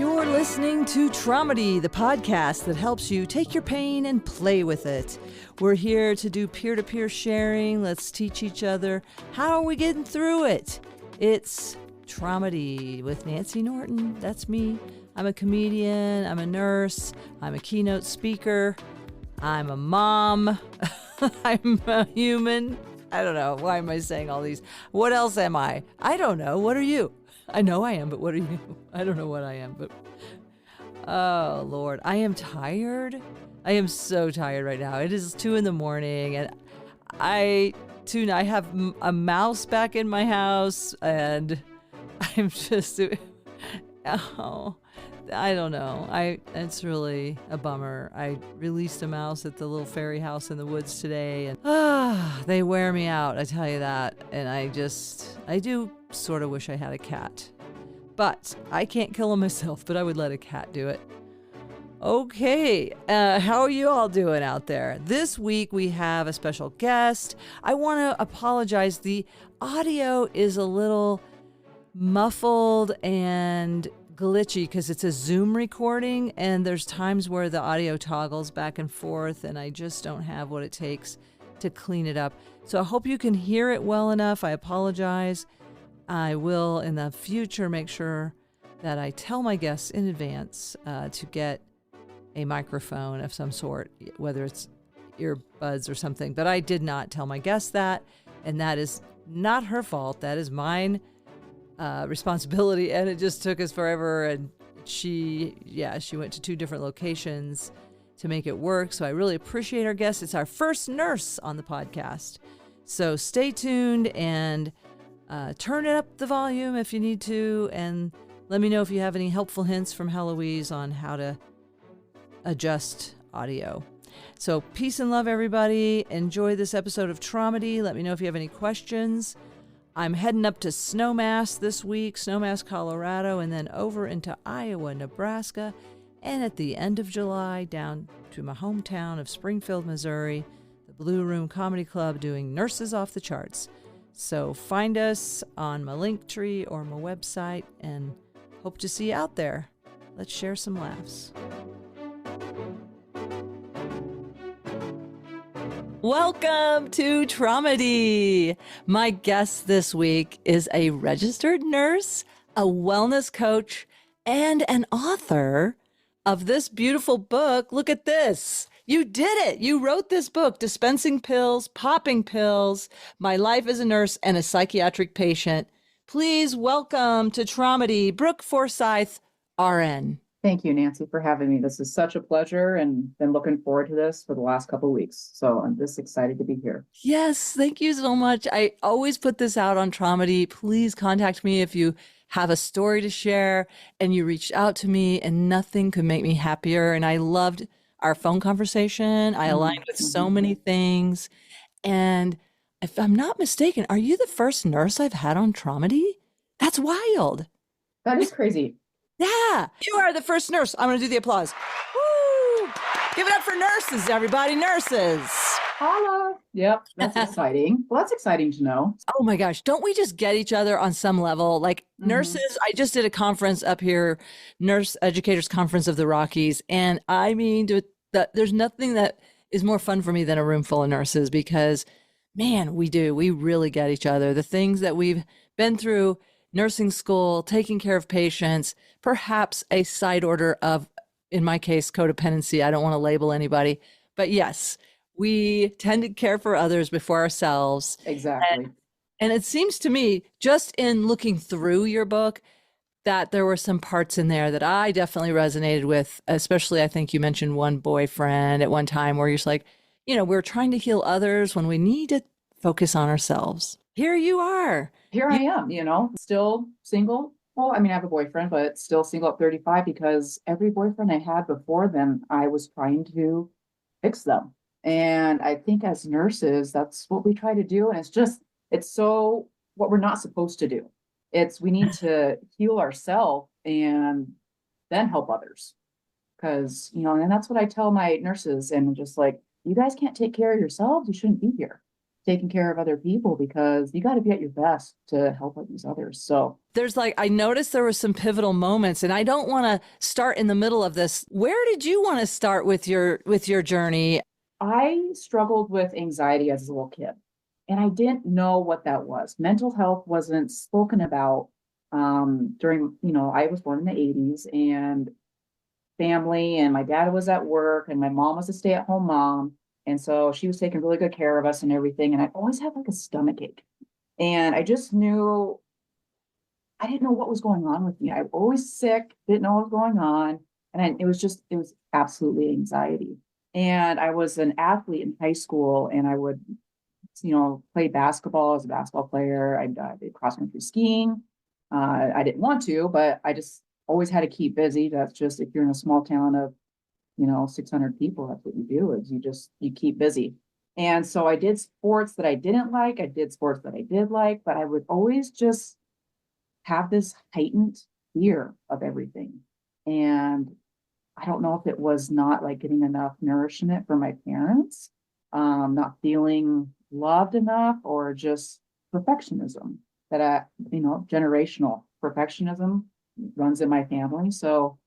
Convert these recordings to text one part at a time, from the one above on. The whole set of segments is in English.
You're listening to Traumedy, the podcast that helps you take your pain and play with it. We're here to do peer-to-peer sharing. Let's teach each other how are we getting through it. It's Traumedy with Nancy Norton. That's me. I'm a comedian. I'm a nurse. I'm a keynote speaker. I'm a mom. I'm a human. I don't know. Why am I saying all these? What else am I? I don't know. What are you? I know I am, but what are you? I don't know what I am, but oh Lord, I am tired. I am so tired right now. It is 2 a.m. and I have a mouse back in my house and I'm just, oh, I don't know. It's really a bummer. I released a mouse at the little fairy house in the woods today and they wear me out, I tell you that. And I do sort of wish I had a cat, but I can't kill them myself, but I would let a cat do it. Okay, how are you all doing out there? This week we have a special guest. I want to apologize. The audio is a little muffled and glitchy because it's a Zoom recording and there's times where the audio toggles back and forth and I just don't have what it takes to clean it up. So I hope you can hear it well enough. I apologize. I will in the future make sure that I tell my guests in advance to get a microphone of some sort, whether it's earbuds or something. But I did not tell my guests that, and that is not her fault. That is mine responsibility, and it just took us forever. And she went to 2 different locations to make it work. So I really appreciate our guest. It's our first nurse on the podcast. So stay tuned and turn it up the volume if you need to, and let me know if you have any helpful hints from Heloise on how to adjust audio. So peace and love, everybody. Enjoy this episode of Traumedy. Let me know if you have any questions. I'm heading up to Snowmass this week, Snowmass, Colorado, and then over into Iowa, Nebraska, and at the end of July down to my hometown of Springfield, Missouri, the Blue Room Comedy Club doing Nurses Off the Charts. So find us on my Linktree or my website and hope to see you out there. Let's share some laughs. Welcome to Traumedy. My guest this week is a registered nurse, a wellness coach, and an author of this beautiful book. Look at this. You did it. You wrote this book, Dispensing Pills, Popping Pills, My Life as a Nurse and a Psychiatric Patient. Please welcome to Traumedy, Brooke Forsythe, RN. Thank you, Nancy, for having me. This is such a pleasure and been looking forward to this for the last couple of weeks. So I'm just excited to be here. Yes, thank you so much. I always put this out on Traumedy. Please contact me if you have a story to share and you reached out to me, and nothing could make me happier. And I loved our phone conversation. I aligned with so many things. And if I'm not mistaken, are you the first nurse I've had on Traumedy? That's wild. That is crazy. Yeah, you are the first nurse. I'm going to do the applause. Woo! Give it up for nurses, everybody. Nurses. Holla. Yep, that's exciting. Well, that's exciting to know. Oh my gosh. Don't we just get each other on some level? Like nurses, I just did a conference up here, Nurse Educators Conference of the Rockies. And I mean, there's nothing that is more fun for me than a room full of nurses because, man, we really get each other. The things that we've been through, nursing school, taking care of patients, perhaps a side order of, in my case, codependency. I don't want to label anybody, but yes, we tend to care for others before ourselves. Exactly. And it seems to me, just in looking through your book, that there were some parts in there that I definitely resonated with, especially I think you mentioned one boyfriend at one time where you're just like, we're trying to heal others when we need to focus on ourselves. Here you are. Here I am, still single. Well, I mean, I have a boyfriend, but still single at 35 because every boyfriend I had before then, I was trying to fix them. And I think as nurses, that's what we try to do. And it's so what we're not supposed to do. We need to heal ourselves and then help others. Because, and that's what I tell my nurses and just like, you guys can't take care of yourselves. You shouldn't be here. taking care of other people because you got to be at your best to help out these others. So There's like, I noticed there were some pivotal moments, and I don't want to start in the middle of this. Where did you want to start with your journey? I struggled with anxiety as a little kid, and I didn't know what that was. Mental health wasn't spoken about during, I was born in the 80s, and family, and my dad was at work, and my mom was a stay-at-home mom. And so she was taking really good care of us and everything. And I always had like a stomach ache. And I just knew I didn't know what was going on with me. I was always sick, didn't know what was going on. And it was absolutely anxiety. And I was an athlete in high school, and I would, play basketball as a basketball player. I did cross country skiing. I didn't want to, but I just always had to keep busy. That's just, if you're in a small town of, 600 people, that's what you do, is you keep busy. And so I did sports that I didn't like. I did sports that I did like, but I would always just have this heightened fear of everything. And I don't know if it was not like getting enough nourishment from my parents, not feeling loved enough, or just perfectionism generational perfectionism runs in my family. So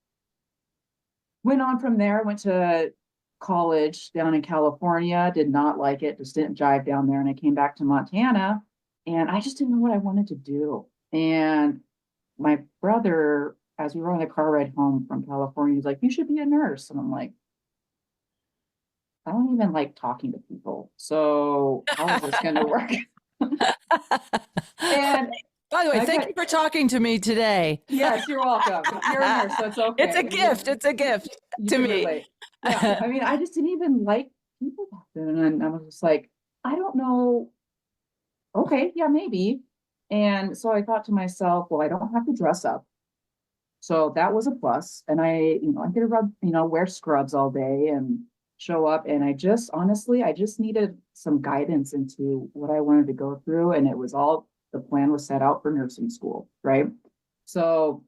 went on from there, went to college down in California, did not like it, just didn't jive down there. And I came back to Montana, and I just didn't know what I wanted to do. And my brother, as we were on the car ride home from California, he's like, "You should be a nurse." And I'm like, I don't even like talking to people. So how is this going to work? And By the way, thank you for talking to me today. Yes, you're welcome. You're a nurse, so it's okay. It's a gift. It's a gift to me. Relate. Yeah, I mean, I just didn't even like people back then, and I was just like, I don't know. Okay, yeah, maybe. And so I thought to myself, well, I don't have to dress up, so that was a plus. And I could wear scrubs all day and show up. And honestly, I just needed some guidance into what I wanted to go through, and it was all, the plan was set out for nursing school, right? So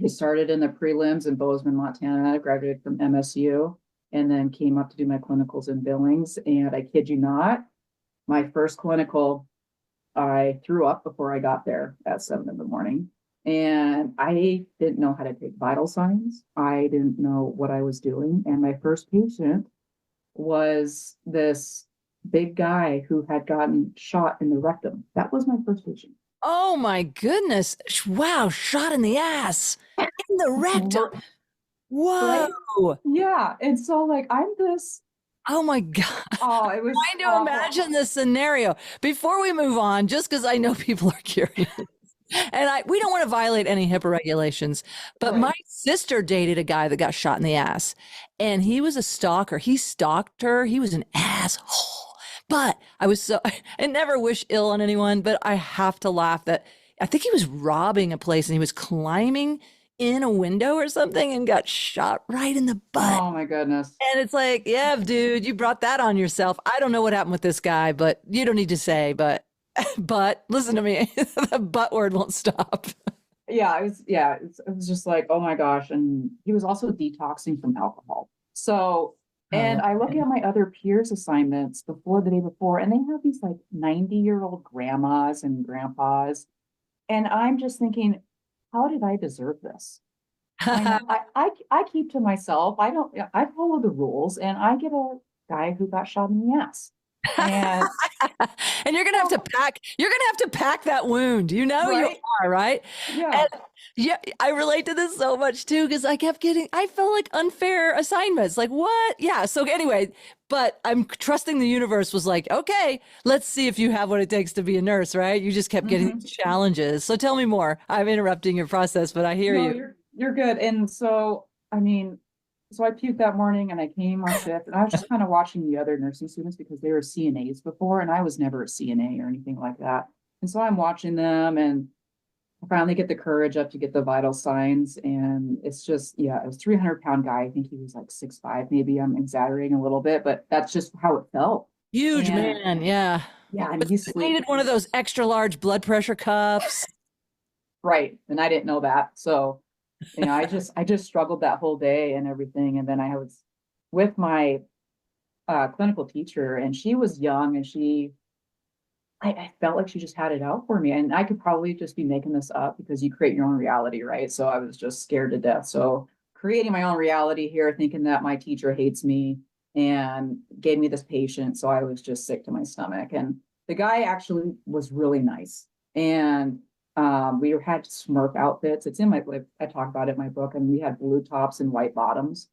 I started in the prelims in Bozeman, Montana. I graduated from MSU, and then came up to do my clinicals in Billings. And I kid you not, my first clinical, I threw up before I got there at 7 a.m. And I didn't know how to take vital signs. I didn't know what I was doing. And my first patient was this big guy who had gotten shot in the rectum. That was my first patient. Oh my goodness. Wow. Shot in the ass, in the rectum. Whoa. Right? Yeah. And so like, I'm this. Oh my God. Oh, it was trying to imagine this scenario. Before we move on, just because I know people are curious. And we don't want to violate any HIPAA regulations, but Right. My sister dated a guy that got shot in the ass, and he was a stalker. He stalked her. He was an asshole. But I never wish ill on anyone, but I have to laugh that I think he was robbing a place, and he was climbing in a window or something and got shot right in the butt. Oh my goodness. And it's like, yeah, dude, you brought that on yourself. I don't know what happened with this guy, but you don't need to say, but listen to me, the butt word won't stop. Yeah, it was just like, oh my gosh. And he was also detoxing from alcohol. So, and I look at my other peers' assignments the day before, and they have these like 90-year-old grandmas and grandpas. And I'm just thinking, how did I deserve this? I keep to myself. I follow the rules, and I get a guy who got shot in the ass. And and you're gonna have to pack that wound. You know, right? You are, right? Yeah. And yeah, I relate to this so much too, because I felt like unfair assignments. Like, what? Yeah. So anyway, but I'm trusting the universe was like, okay, let's see if you have what it takes to be a nurse, right? You just kept getting these challenges. So tell me more. I'm interrupting your process, but I hear you. You're good. And so, I puked that morning, and I came on shift, and I was just kind of watching the other nursing students because they were CNAs before, and I was never a CNA or anything like that. And so I'm watching them, and I finally get the courage up to get the vital signs. And it's just, it was 300-pound guy. I think he was like 6'5", maybe I'm exaggerating a little bit, but that's just how it felt. Huge man. Yeah. Yeah. And he needed one of those extra large blood pressure cuffs. Right. And I didn't know that. So, I just struggled that whole day and everything. And then I was with my clinical teacher, and she was young, and she I felt like she just had it out for me. And I could probably just be making this up because you create your own reality, right? So I was just scared to death. So creating my own reality here, thinking that my teacher hates me and gave me this patient. So I was just sick to my stomach. And the guy actually was really nice. And we had Smurf outfits. It's in my, I talk about it in my book, and we had blue tops and white bottoms.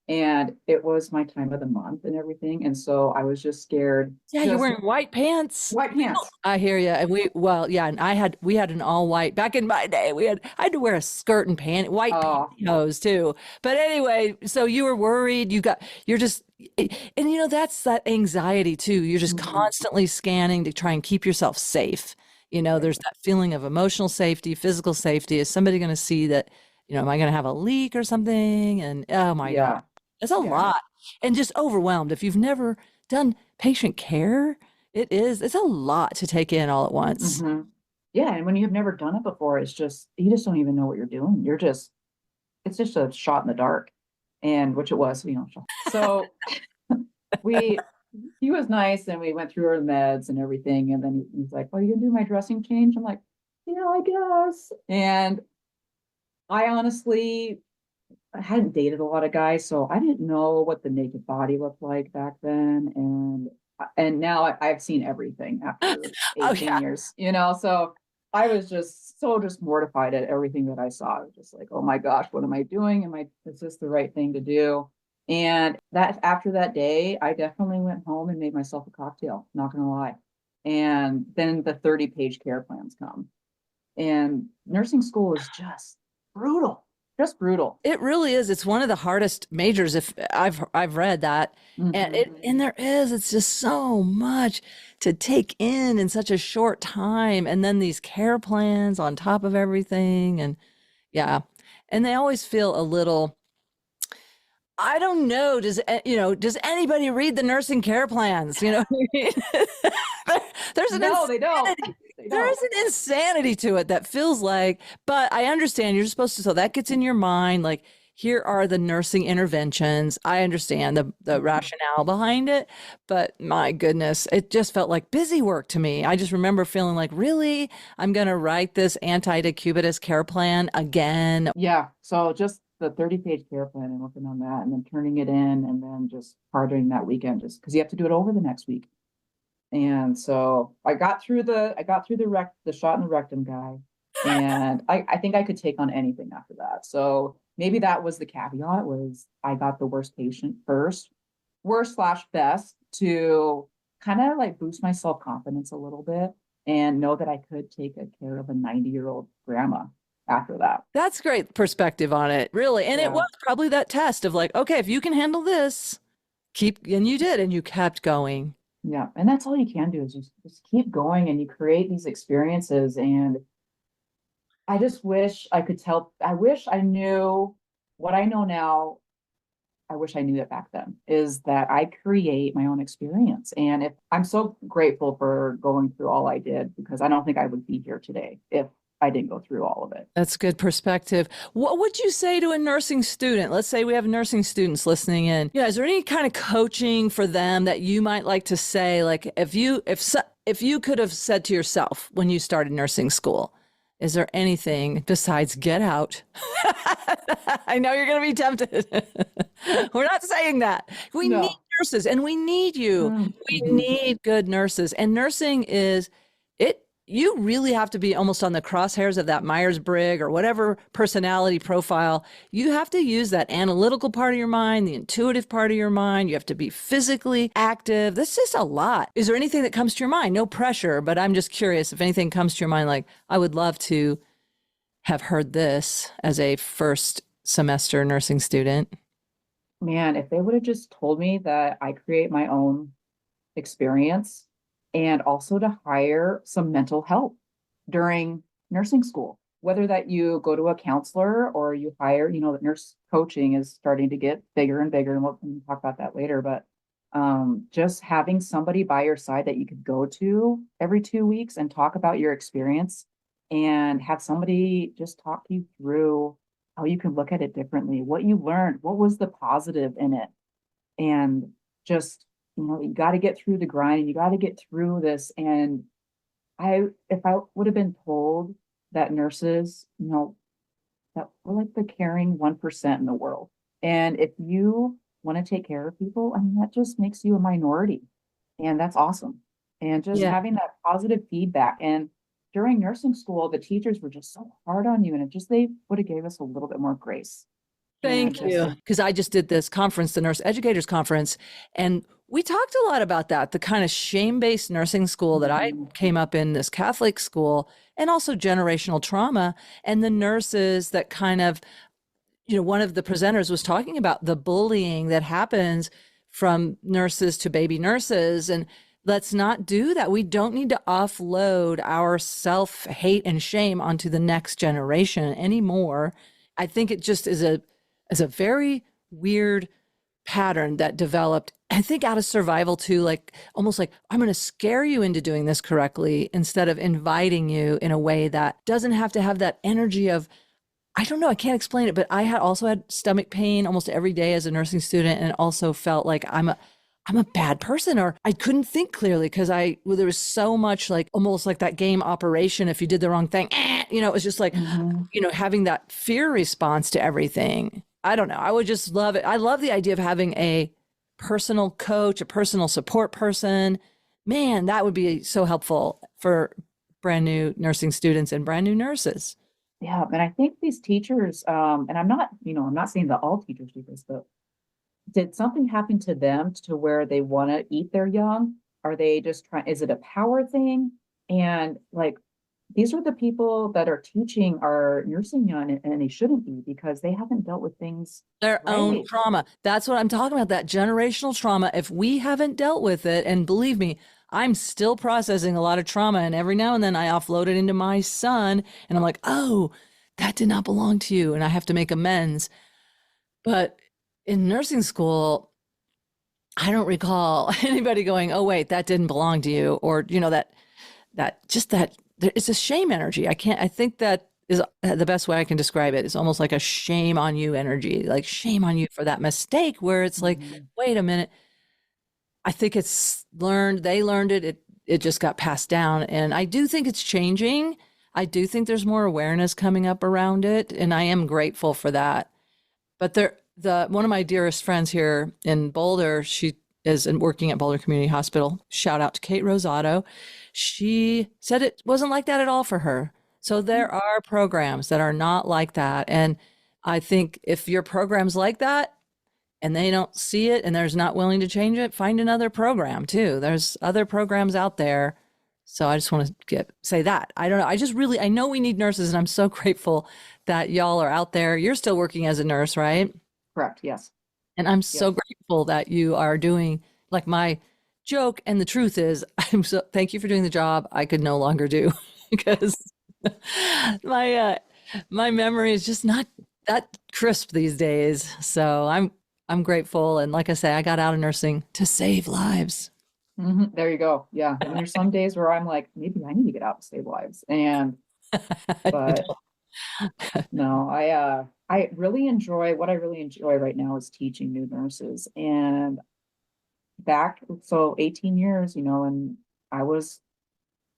And it was my time of the month and everything. And so I was just scared. Yeah, you're wearing white pants. White pants. I hear you. And and we had an all white back in my day. I had to wear a skirt and white Oh, pantyhose too. But anyway, so you were worried. You're just, and that's that anxiety too. You're just constantly scanning to try and keep yourself safe. There's that feeling of emotional safety, physical safety. Is somebody going to see that, am I going to have a leak or something? And oh my God, it's a lot. And just overwhelmed. If you've never done patient care, it's a lot to take in all at once. Yeah. And when you've never done it before, you just don't even know what you're doing. It's just a shot in the dark, and which it was, so he was nice, and we went through our meds and everything. And then he's like, "Oh, you gonna do my dressing change?" I'm like, "Yeah, I guess." And I honestly, I hadn't dated a lot of guys, so I didn't know what the naked body looked like back then. And now I've seen everything after 18 years, so I was just mortified at everything that I saw. I was just like, oh my gosh, what am I doing? Is this the right thing to do? And that after that day, I definitely went home and made myself a cocktail, not gonna lie. And then the 30-page care plans come. And nursing school is just brutal. Just brutal. It really is. It's one of the hardest majors. If I've read that, and it's just so much to take in such a short time, and then these care plans on top of everything, and and they always feel a little. I don't know. Does anybody read the nursing care plans? There's an no, they don't. There is an insanity to it that feels like, but I understand you're supposed to, so that gets in your mind, like, here are the nursing interventions. I understand the rationale behind it, but my goodness, it just felt like busy work to me. I just remember feeling like, really, I'm going to write this anti-decubitus care plan again. Yeah. So just the 30-page care plan and working on that, and then turning it in, and then just partying that weekend, just because you have to do it over the next week. And so I got through the shot in the rectum guy, and I think I could take on anything after that. So maybe that was the caveat, was I got the worst patient first, worst/best, to kind of like boost my self-confidence a little bit and know that I could take care of a 90-year-old grandma after that. That's great perspective on it, really. And it was probably that test of like, okay, if you can handle this, and you did, and you kept going. Yeah. And that's all you can do, is just keep going, and you create these experiences. And I just wish I could I wish I knew what I know now. I wish I knew that back then, is that I create my own experience. And I'm so grateful for going through all I did, because I don't think I would be here today if I didn't go through all of it. That's good perspective. What would you say to a nursing student? Let's say we have nursing students listening in. Is there any kind of coaching for them that you might like to say? Like, if you could have said to yourself when you started nursing school, is there anything besides get out? I know you're going to be tempted. We're not saying that. We need nurses, and we need you. We need good nurses. And nursing you really have to be almost on the crosshairs of that Myers-Briggs or whatever personality profile. You have to use that analytical part of your mind, the intuitive part of your mind. You have to be physically active. That's just a lot. Is there anything that comes to your mind? No pressure, but I'm just curious if anything comes to your mind, like, I would love to have heard this as a first semester nursing student. Man, if they would have just told me that I create my own experience, and also to hire some mental help during nursing school, whether that you go to a counselor or you hire, the nurse coaching is starting to get bigger and bigger, and we'll talk about that later. But just having somebody by your side that you could go to every 2 weeks and talk about your experience, and have somebody just talk you through how you can look at it differently, what you learned, what was the positive in it, and just, you got to get through the grind, and you got to get through this, and if I would have been told that nurses, that we're like the caring 1% in the world. And if you want to take care of people, I mean, that just makes you a minority. And that's awesome. And just Yeah. having that positive feedback. And during nursing school, the teachers were just so hard on you. And they would have gave us a little bit more grace. And Thank you. Because I just did this conference, the Nurse Educators Conference, and we talked a lot about that, the kind of shame-based nursing school that I Mhm. came up in, this Catholic school, and also generational trauma, and the nurses that kind of, one of the presenters was talking about the bullying that happens from nurses to baby nurses. And let's not do that. We don't need to offload our self-hate and shame onto the next generation anymore. I think it just is a very weird pattern that developed, I think, out of survival too, like almost like I'm going to scare you into doing this correctly instead of inviting you in a way that doesn't have to have that energy of, I don't know, I can't explain it, but I had also had stomach pain almost every day as a nursing student, and also felt like I'm a bad person, or I couldn't think clearly because there was so much, like almost like that game Operation. If you did the wrong thing, it was just like, Mhm. having that fear response to everything. I don't know. I would just love it. I love the idea of having a personal coach, a personal support person. Man, that would be so helpful for brand new nursing students and brand new nurses. Yeah. And I think these teachers, and I'm not saying that all teachers do this, but did something happen to them to where they want to eat their young? Are they just trying, is it a power thing? And like, these are the people that are teaching our nursing young, and they shouldn't be because they haven't dealt with things Their own right. trauma. That's what I'm talking about, that generational trauma. If we haven't dealt with it, and believe me, I'm still processing a lot of trauma, and every now and then I offload it into my son, and I'm like, oh, that did not belong to you, and I have to make amends. But in nursing school, I don't recall anybody going, oh, wait, that didn't belong to you, or, it's a shame energy. I think that is the best way I can describe it. It's almost like a shame on you energy, like shame on you for that mistake, where it's like, Mhm. wait a minute. I think it's learned, they learned it. It just got passed down. And I do think it's changing. I do think there's more awareness coming up around it. And I am grateful for that. But one of my dearest friends here in Boulder, she is working at Boulder Community Hospital. Shout out to Kate Rosato. She said it wasn't like that at all for her. So there are programs that are not like that. And I think if your program's like that and they don't see it and there's not willing to change it, find another program too. There's other programs out there. So I just want to say that. I don't know. I know we need nurses, and I'm so grateful that y'all are out there. You're still working as a nurse, right? Correct. Yes. And I'm so Yes. grateful that you are doing, like, my joke. And the truth is, thank you for doing the job I could no longer do because my, uh, my memory is just not that crisp these days. So I'm grateful. And like I say, I got out of nursing to save lives. There you go. Yeah. And there's some days where I'm like, maybe I need to get out and save lives. But no, I really enjoy what I really enjoy right now is teaching new nurses. And so 18 years, and I was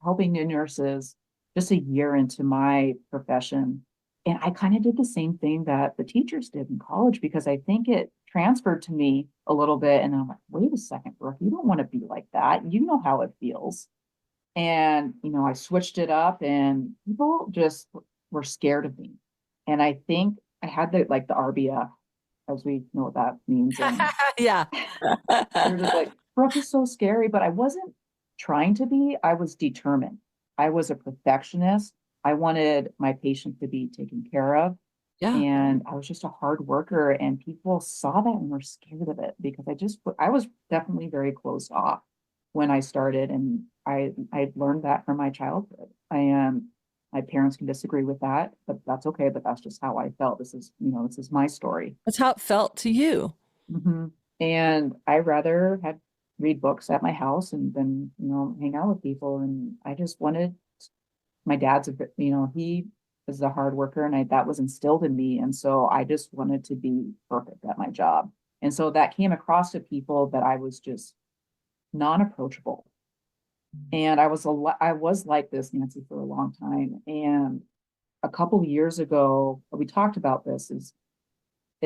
helping new nurses just a year into my profession. And I kind of did the same thing that the teachers did in college because I think it transferred to me a little bit. And I'm like, wait a second, Brooke, you don't want to be like that. You know how it feels. And, I switched it up and people just were scared of me. And I think I had the RBF, as we know what that means. And Yeah. they're just like, Brooke is so scary, but I wasn't trying to be. I was determined. I was a perfectionist. I wanted my patient to be taken care of. Yeah. And I was just a hard worker, and people saw that and were scared of it because I was definitely very closed off when I started. And I learned that from my childhood. My parents can disagree with that, but that's okay. But that's just how I felt. This is my story. That's how it felt to you. Hmm. And I rather had read books at my house and then, hang out with people. And I just wanted, my dad's he is a hard worker, and that was instilled in me. And so I just wanted to be perfect at my job. And so that came across to people that I was just non-approachable. And I was like this, Nancy, for a long time. And a couple of years ago, we talked about this is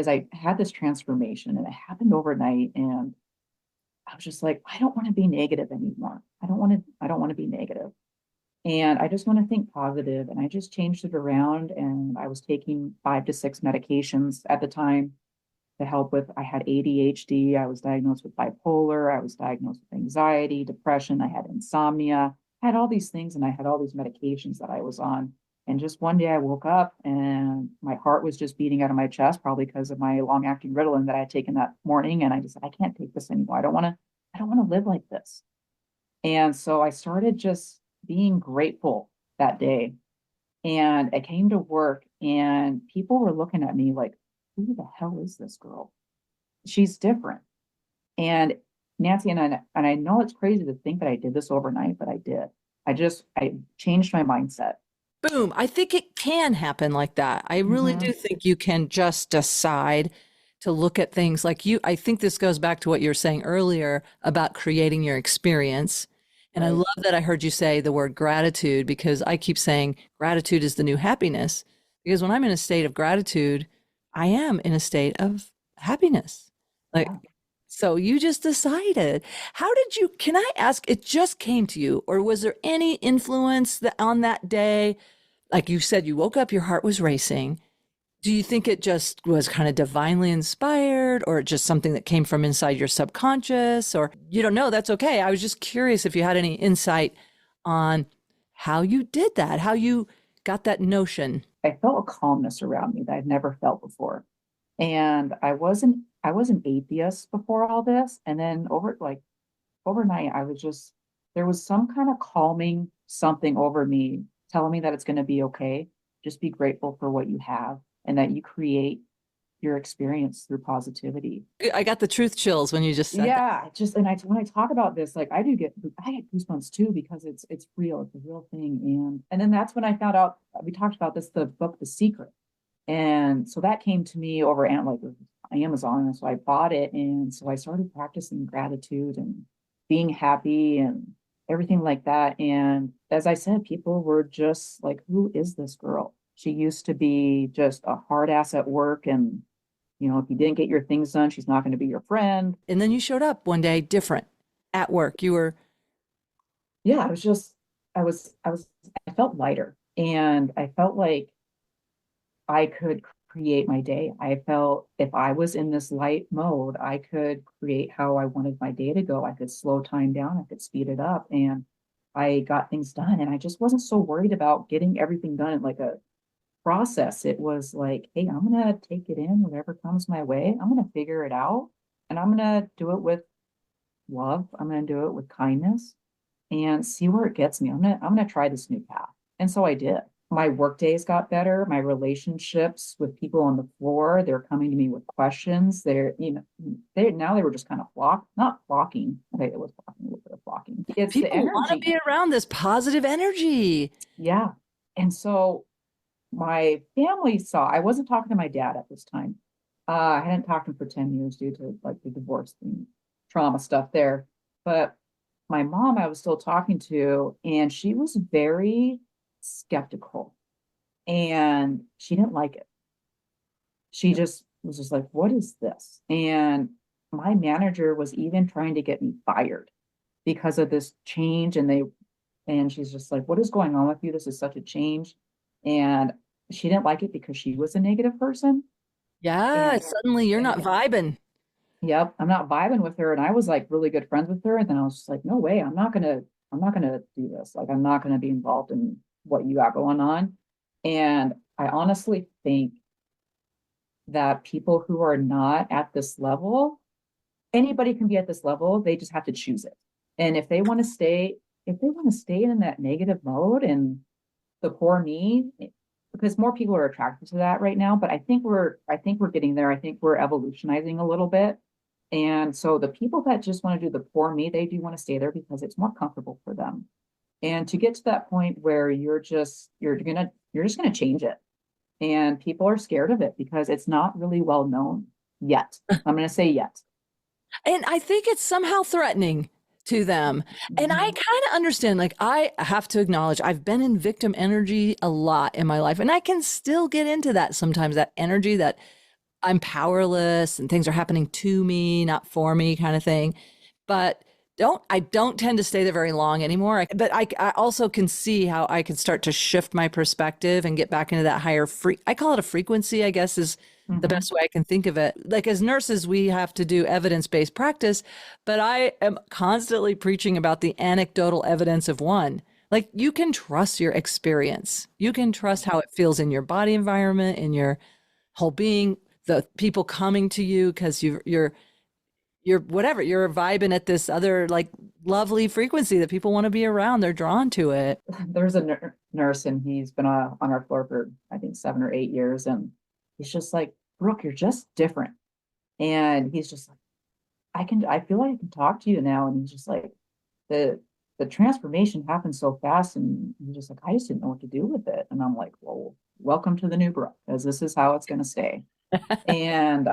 I had this transformation and it happened overnight. And I was just like, I don't want to be negative anymore. I don't want to be negative. And I just want to think positive. And I just changed it around. And I was taking 5 to 6 medications at the time to help with, I had ADHD. I was diagnosed with bipolar. I was diagnosed with anxiety, depression. I had insomnia. I had all these things and I had all these medications that I was on. And just one day I woke up and my heart was just beating out of my chest, probably because of my long acting Ritalin that I had taken that morning. And I just said, I can't take this anymore. I don't want to live like this. And so I started just being grateful that day. And I came to work and people were looking at me like, who the hell is this girl? She's different. And Nancy and I know it's crazy to think that I did this overnight, but I did. I changed my mindset. Boom. I think it can happen like that. I really do Hmm. think you can just decide to look at things like you. I think this goes back to what you were saying earlier about creating your experience. And I Right. love that I heard you say the word gratitude because I keep saying gratitude is the new happiness. Because when I'm in a state of gratitude, I am in a state of happiness. Like, Yeah. so you just decided. How did you, can I ask, it just came to you, or was there any influence that on that day? Like you said, you woke up, your heart was racing. Do you think it just was kind of divinely inspired or just something that came from inside your subconscious? Or you don't know, that's okay. I was just curious if you had any insight on how you did that, how you got that notion. I felt a calmness around me that I'd never felt before. And I was an atheist before all this. And then overnight, I was just, there was some kind of calming something over me, telling me that it's going to be okay. Just be grateful for what you have and that you create your experience through positivity. I got the truth chills when you just said that. Yeah, just and I when I talk about this, like I get goosebumps too because it's real, it's a real thing. And then that's when I found out we talked about this, the book The Secret. And so that came to me over like Amazon. And so I bought it. And so I started practicing gratitude and being happy and everything like that. And as I said, people were just like, who is this girl? She used to be just a hard ass at work. And, if you didn't get your things done, she's not going to be your friend. And then you showed up one day different at work. You were, Yeah, I was just, I felt lighter and I felt like I could create my day. I felt if I was in this light mode, I could create how I wanted my day to go. I could slow time down, I could speed it up, and I got things done. And I just wasn't so worried about getting everything done in like a process. It was like, hey, I'm going to take it in, whatever comes my way. I'm going to figure it out and I'm going to do it with love. I'm going to do it with kindness and see where it gets me. I'm going to try this new path. And so I did. My work days got better. My relationships with people on the floor, they're coming to me with questions. They were just kind of not flocking. Okay, it was flocking, a little bit of flocking. It's the people want to energy. be around this positive energy. Yeah. And so my family saw, I wasn't talking to my dad at this time. I hadn't talked to him for 10 years due to like the divorce and trauma stuff there. But my mom, I was still talking to, and she was very skeptical and she didn't like it. She just was just like, what is this? And my manager was even trying to get me fired because of this change. And she's just like, what is going on with you? This is such a change. And she didn't like it because she was a negative person. Yeah, And suddenly you're not yeah, vibing. yep, I'm not vibing with her. And I was like really good friends with her. And then I was just like, no way, I'm not gonna do this. Like, I'm not gonna be involved in what you got going on. And I honestly think that people who are not at this level, anybody can be at this level, they just have to choose it. And if they want to stay in that negative mode and the poor me, because more people are attracted to that right now, but I think we're getting there. I think we're evolutionizing a little bit. And so the people that just want to do the poor me, they do want to stay there because it's more comfortable for them. And to get to that point where you're just gonna change it. And people are scared of it because it's not really well known yet. I'm gonna say yet. And I think it's somehow threatening to them. And I Mhm. kind of understand, like, I have to acknowledge I've been in victim energy a lot in my life, and I can still get into that sometimes, that energy that I'm powerless and things are happening to me, not for me kind of thing. But I don't tend to stay there very long anymore. But I also can see how I can start to shift my perspective and get back into that higher I call it a frequency, I guess is the Mhm. best way I can think of it. Like as nurses, we have to do evidence-based practice, but I am constantly preaching about the anecdotal evidence of one. Like you can trust your experience. You can trust how it feels in your body environment, in your whole being, the people coming to you because you're whatever, you're vibing at this other like lovely frequency that people want to be around. They're drawn to it. There's a nurse and he's been on our floor for I think 7 or 8 years, and he's just like, Brooke, you're just different. And he's just like, I feel like I can talk to you now. And he's just like, the the transformation happened so fast, and he's just like, I just didn't know what to do with it. And I'm like, well, welcome to the new Brooke, because this is how it's going to stay. And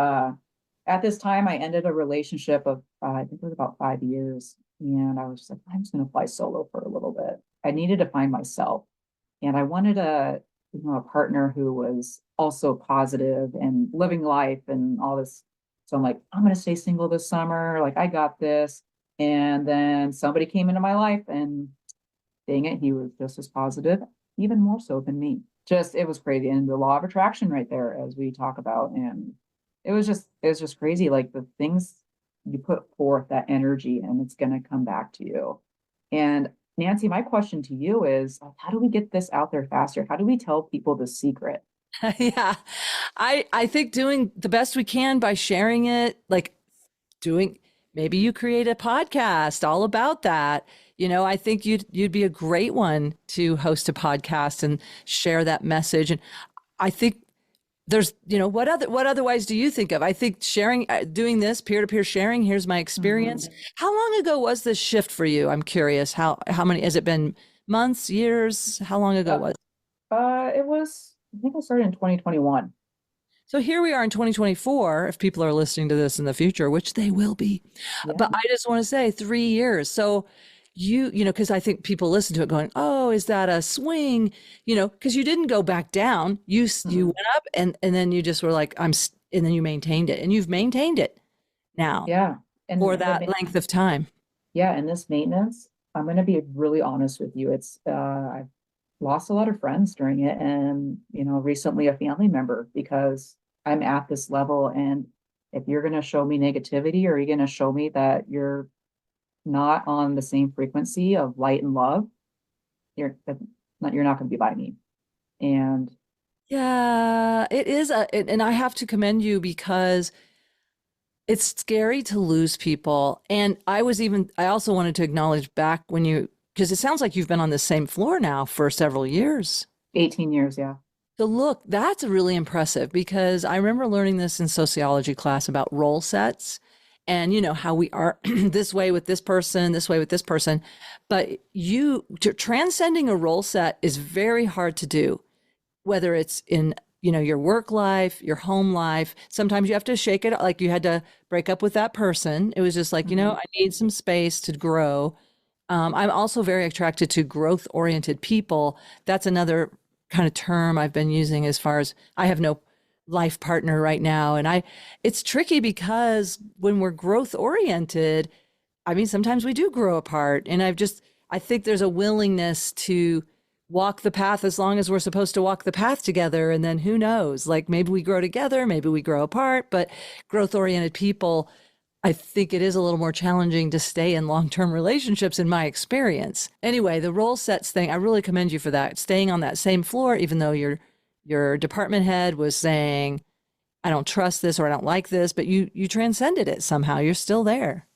at this time, I ended a relationship of I think it was about 5 years, and I was just like, I'm just going to fly solo for a little bit. I needed to find myself, and I wanted a partner who was also positive and living life and all this. So I'm like, I'm going to stay single this summer. Like I got this. And then somebody came into my life, and dang it, he was just as positive, even more so than me. Just it was crazy. And the law of attraction right there, as we talk about. And it was just crazy. Like the things you put forth, that energy, and it's gonna come back to you. And Nancy, my question to you is how do we get this out there faster? How do we tell people the secret? Yeah. I think doing the best we can by sharing it, like doing, maybe you create a podcast all about that. I think you'd be a great one to host a podcast and share that message. And I think there's, what otherwise do you think of? I think sharing, doing this peer-to-peer sharing, here's my experience. Mhm. How long ago was this shift for you? I'm curious. How many, has it been months, years? How long ago Uh, was? it was, I think I started in 2021. So here we are in 2024, if people are listening to this in the future, which they will be. Yeah. But I just want to say 3 years. So because I think people listen to it going, oh, is that a swing? Because you didn't go back down. You Mhm. went up and then you just were like, and then you maintained it. And you've maintained it now Yeah. for And that length of time. yeah, and this maintenance, I'm going to be really honest with you. I've lost a lot of friends during it, and, recently a family member, because I'm at this level. And if you're going to show me negativity, or you're going to show me that you're not on the same frequency of light and love, you're not going to be by me. And Yeah, it is. And I have to commend you because it's scary to lose people. And I also wanted to acknowledge back because it sounds like you've been on the same floor now for several years. 18 years, yeah. So look, that's really impressive because I remember learning this in sociology class about role sets and how we are this way with this person, this way with this person. But transcending a role set is very hard to do, whether it's in your work life, your home life. Sometimes you have to shake it, like you had to break up with that person. It was just like, Mhm. I need some space to grow. I'm also very attracted to growth oriented people. That's another kind of term I've been using, as far as I have no life partner right now. And it's tricky because when we're growth oriented, I mean, sometimes we do grow apart. And I think there's a willingness to walk the path as long as we're supposed to walk the path together. And then who knows, like maybe we grow together, maybe we grow apart, but growth oriented people, I think it is a little more challenging to stay in long-term relationships in my experience. Anyway, the role sets thing, I really commend you for that. Staying on that same floor, even though your department head was saying, I don't trust this or I don't like this, but you transcended it somehow. You're still there.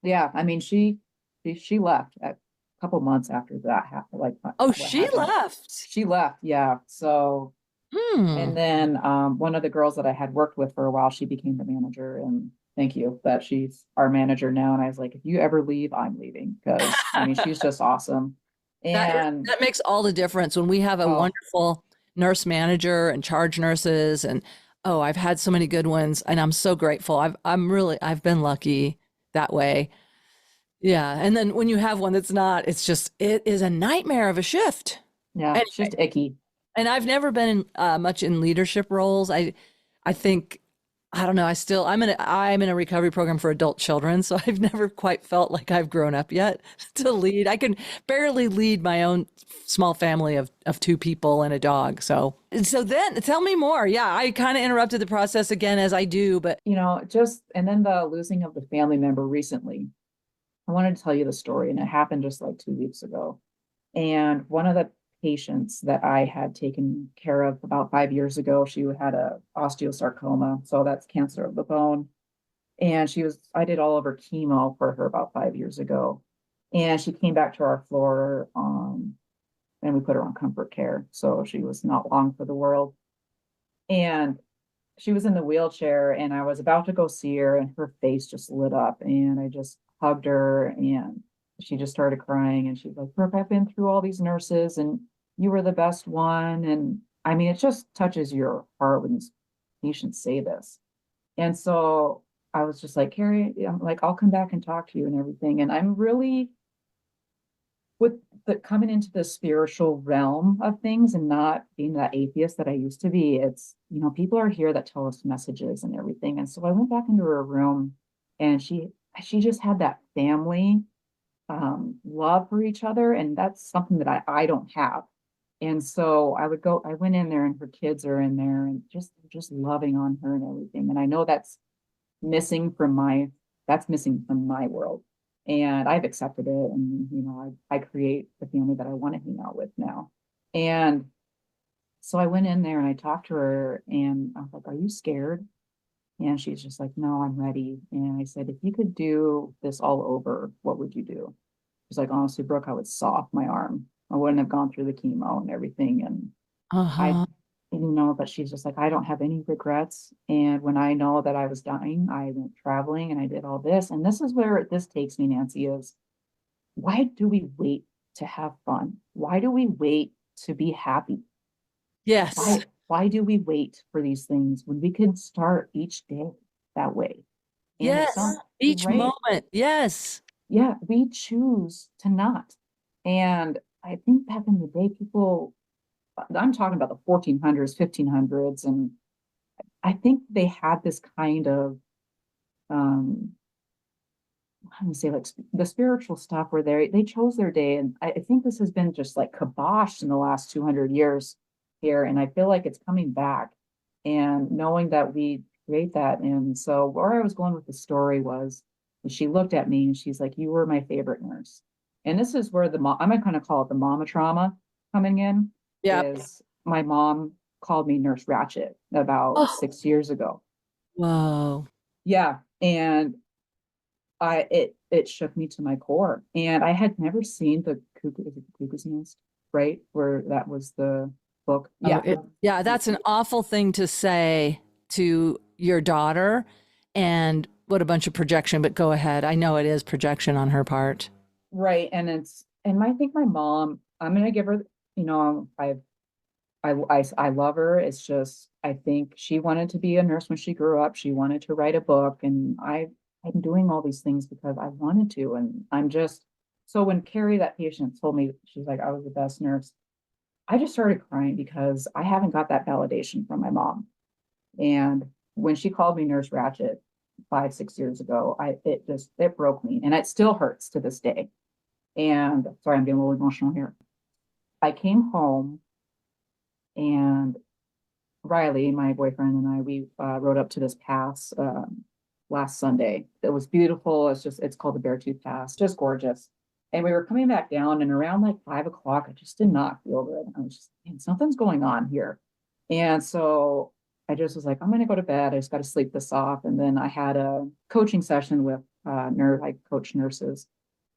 Yeah, I mean, she left a couple months after that happened, like Oh, what she happened. left. She left, yeah. So, Hmm. and then one of the girls that I had worked with for a while, she became the manager, and thank you that she's our manager now. And I was like, if you ever leave, I'm leaving, because I mean, she's just awesome. And That makes all the difference when we have a oh, wonderful nurse manager and charge nurses, and oh, I've had so many good ones and I'm so grateful. I've been lucky that way. Yeah. And then when you have one that's not, it is a nightmare of a shift. Yeah, it's just icky. And I've never been much in leadership roles. I think, I don't know. I'm in a recovery program for adult children, so I've never quite felt like I've grown up yet to lead. I can barely lead my own small family of two people and a dog. So then tell me more. Yeah, I kind of interrupted the process again as I do, but And then the losing of the family member recently. I wanted to tell you the story, and it happened just like 2 weeks ago. And one of the patients that I had taken care of about 5 years ago, she had a osteosarcoma, so that's cancer of the bone. And I did all of her chemo for her about 5 years ago. And she came back to our floor, and we put her on comfort care. So she was not long for the world. And she was in the wheelchair, and I was about to go see her, and her face just lit up. And I just hugged her, and she just started crying. And she's like, Brooke, I've been through all these nurses, and you were the best one. And I mean, it just touches your heart when these patients say this. And so I was just like, Carrie, I'm like, I'll come back and talk to you and everything. And I'm really with the coming into the spiritual realm of things and not being that atheist that I used to be. It's, people are here that tell us messages and everything. And so I went back into her room, and she just had that family love for each other. And that's something that I don't have. And so I went in there, and her kids are in there, and just loving on her and everything. And I know that's missing from my world. And I've accepted it. And, I create the family that I want to hang out with now. And so I went in there and I talked to her, and I was like, are you scared? And she's just like, no, I'm ready. And I said, if you could do this all over, what would you do? She's like, honestly, Brooke, I would saw off my arm. I wouldn't have gone through the chemo and everything. And I, uh-huh. but she's just like, I don't have any regrets. And when I know that I was dying, I went traveling and I did all this. And this is where this takes me, Nancy, is why do we wait to have fun? Why do we wait to be happy? Yes. Why do we wait for these things when we can start each day that way? And it's Yes. not Each right. moment. Yes. Yeah, we choose to not. And I think back in the day, I'm talking about the 1400s, 1500s, and I think they had this kind of, how do you say, like the spiritual stuff where they chose their day. And I think this has been just like kiboshed in the last 200 years here. And I feel like it's coming back, and knowing that we create that. And so where I was going with the story was, she looked at me and she's like, you were my favorite nurse. And this is where I'm going to kind of call it the mama trauma coming in, Yep. is my mom called me Nurse Ratchet about Oh, 6 years ago. whoa. Yeah. And it shook me to my core. And I had never seen the Cuckoo's Nest, right? Where that was the book. Oh, Yeah. yeah, that's an awful thing to say to your daughter, and what a bunch of projection, but go ahead. I know it is projection on her part. Right. And I think my mom, I'm gonna give her, I love her. It's just, I think she wanted to be a nurse when she grew up. She wanted to write a book, and I'm doing all these things because I wanted to. And so when Carrie, that patient, told me, she's like, I was the best nurse, I just started crying because I haven't got that validation from my mom. And when she called me Nurse Ratchet 5, 6 years ago, it broke me, and it still hurts to this day. And sorry, I'm getting a little emotional here. I came home, and Riley, my boyfriend, and we rode up to this pass last Sunday. It was beautiful. It's called the Beartooth Pass, just gorgeous. And we were coming back down, and around like 5 o'clock, I just did not feel good. I was just, man, something's going on here. And so I just was like, I'm going to go to bed. I just got to sleep this off. And then I had a coaching session with I coach nurses.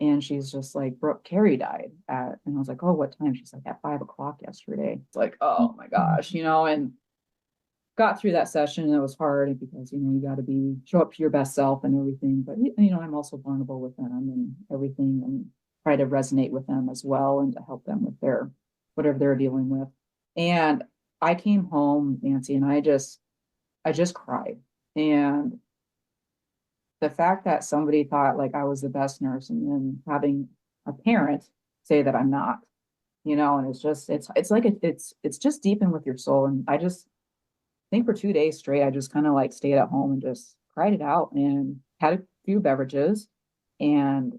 And she's just like, Brooke, Carrie died and I was like, oh, what time? She's like, at 5 o'clock yesterday. It's like, oh my gosh, and got through that session, and it was hard because, you got to show up to your best self and everything. But, I'm also vulnerable with them and everything, and try to resonate with them as well, and to help them with whatever they're dealing with. And I came home, Nancy, and I just cried. And the fact that somebody thought like I was the best nurse and then having a parent say that I'm not, and it's like it's just deep in with your soul. And I just think for 2 days straight, I just kind of like stayed at home and just cried it out and had a few beverages and,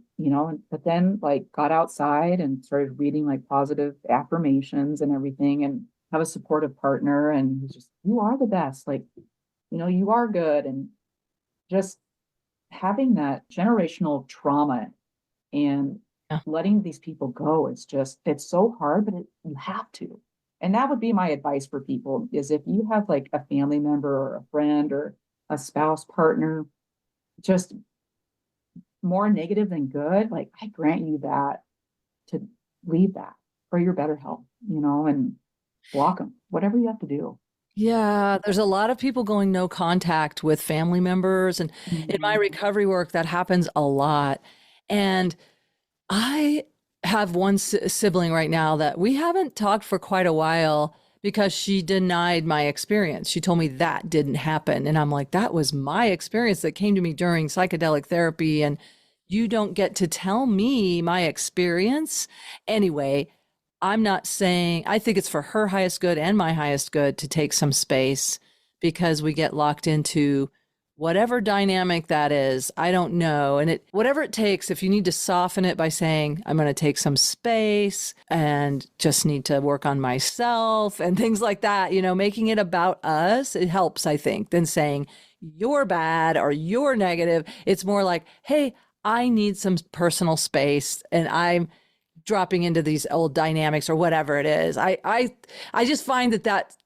but then like got outside and started reading like positive affirmations and everything and have a supportive partner. And he's just, you are the best. Like, you are good. And just having that generational trauma and Yeah. letting these people go, it's so hard, but you have to. And that would be my advice for people is if you have like a family member or a friend or a spouse partner, just more negative than good, like I grant you that to leave that for your better health, and block them, whatever you have to do. Yeah, there's a lot of people going no contact with family members. And in my Mhm. recovery work, that happens a lot. And I have one sibling right now that we haven't talked for quite a while because she denied my experience. She told me that didn't happen. And I'm like, that was my experience that came to me during psychedelic therapy. And you don't get to tell me my experience. Anyway, I'm not saying, I think it's for her highest good and my highest good to take some space because we get locked into whatever dynamic that is. I don't know. And whatever it takes, if you need to soften it by saying, I'm going to take some space and just need to work on myself and things like that, making it about us, it helps, I think, than saying you're bad or you're negative. It's more like, hey, I need some personal space and I'm dropping into these old dynamics or whatever it is. I just find that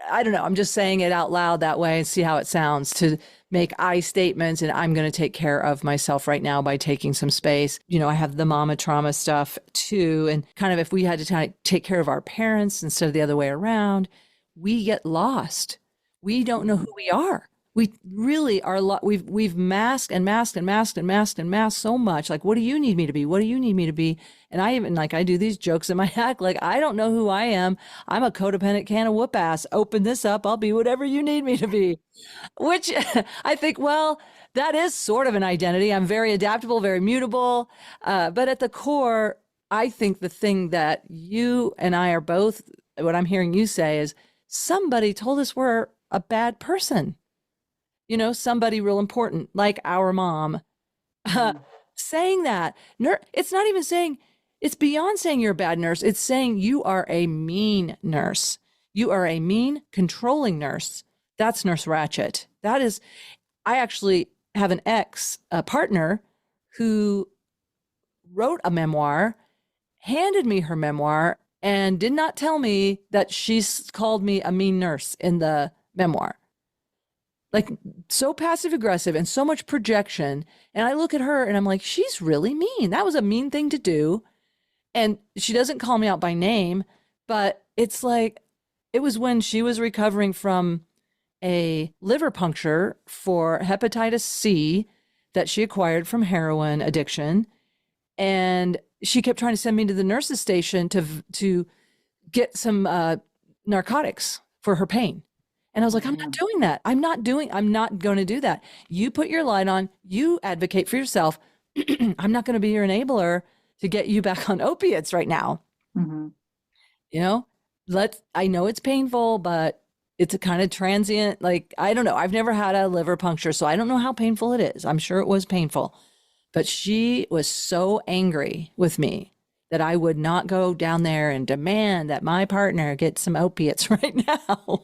I don't know, I'm just saying it out loud that way and see how it sounds to make I statements and I'm going to take care of myself right now by taking some space. I have the mama trauma stuff too. And kind of if we had to take care of our parents instead of the other way around, we get lost. We don't know who we are. We really are. We've masked and masked and masked and masked and masked so much. Like, what do you need me to be? What do you need me to be? And I even I do these jokes in my act. Like, I don't know who I am. I'm a codependent can of whoop ass. Open this up. I'll be whatever you need me to be. Which I think, well, that is sort of an identity. I'm very adaptable, very mutable. But at the core, I think the thing that you and I are both, what I'm hearing you say is somebody told us we're a bad person. Somebody real important, like our mom, Mhm. saying that. It's not even saying, it's beyond saying you're a bad nurse. It's saying you are a mean nurse. You are a mean, controlling nurse. That's Nurse Ratchet. That is, I actually have an a partner who wrote a memoir, handed me her memoir, and did not tell me that she's called me a mean nurse in the memoir. Like so passive aggressive and so much projection. And I look at her and I'm like, she's really mean. That was a mean thing to do. And she doesn't call me out by name, but it's like, it was when she was recovering from a liver puncture for hepatitis C that she acquired from heroin addiction. And she kept trying to send me to the nurse's station to get some narcotics for her pain. And I was like, I'm not Mhm. doing that. I'm not going to do that. You put your light on, you advocate for yourself. I'm not going to be your enabler to get you back on opiates right now. Mhm. You know, I know it's painful, but it's a kind of transient. Like, I don't know. I've never had a liver puncture, so I don't know how painful it is. I'm sure it was painful. But she was so angry with me that I would not go down there and demand that my partner get some opiates right now.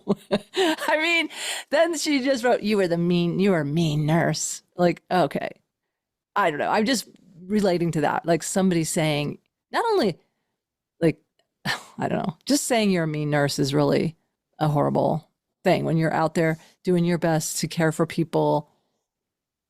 I mean, then she just wrote, you were a mean nurse. Like, okay. I don't know. I'm just relating to that. Like somebody saying, not only like, I don't know, just saying you're a mean nurse is really a horrible thing when you're out there doing your best to care for people.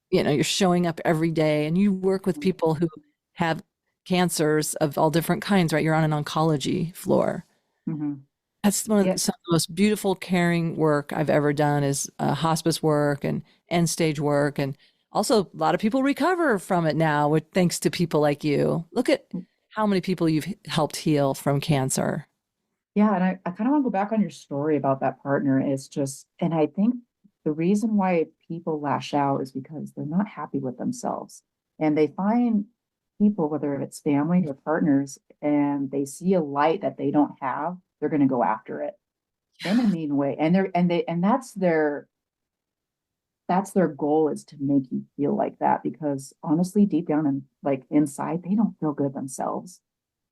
You're showing up every day and you work with people who have cancers of all different kinds, right? You're on an oncology floor. Mhm. That's Yeah. some of the most beautiful, caring work I've ever done is hospice work and end stage work. And also a lot of people recover from it now with thanks to people like you. Look at how many people you've helped heal from cancer. Yeah, and I kind of want to go back on your story about that partner. It's just, and I think the reason why people lash out is because they're not happy with themselves. And they find people, whether it's family or partners, and they see a light that they don't have, they're going to go after it in a mean way. And that's their goal, is to make you feel like that, because honestly, deep down and like inside, they don't feel good themselves.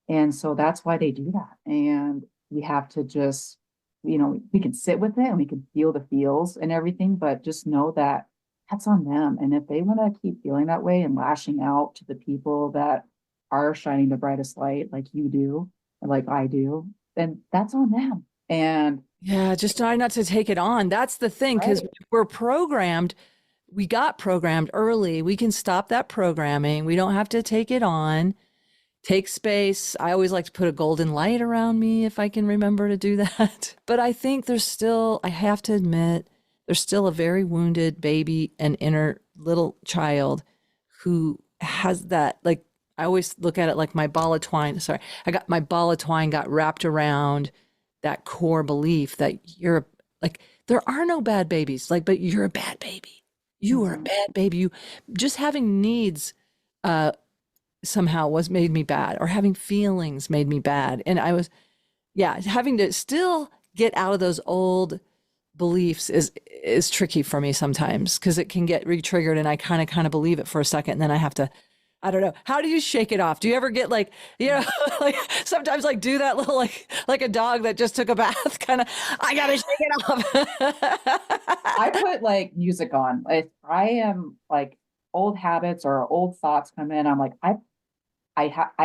And so that's why they do that. And we have to just, we can sit with it and we can feel the feels and everything, but just know that that's on them. And if they want to keep feeling that way and lashing out to the people that are shining the brightest light, like you do, or like I do, then that's on them. And yeah, just try not to take it on. That's the thing, because we're programmed. We got programmed early. We can stop that programming. We don't have to take it on. Take space. I always like to put a golden light around me if I can remember to do that. But I think I have to admit, there's still a very wounded baby and inner little child who has that, like, I always look at it like my ball of twine. Sorry, my ball of twine got wrapped around that core belief that you're like, there are no bad babies, like, but you're a bad baby. You are a bad baby. You just having needs, somehow made me bad, or having feelings made me bad. And I was, having to still get out of those old beliefs is tricky for me sometimes, because it can get re-triggered and I kind of believe it for a second. And then I have to, I don't know. How do you shake it off? Do you ever get like, like sometimes like do that little, like a dog that just took a bath kind of, I got to shake it off. I put like music on. If I am like old habits or old thoughts come in, I'm like, I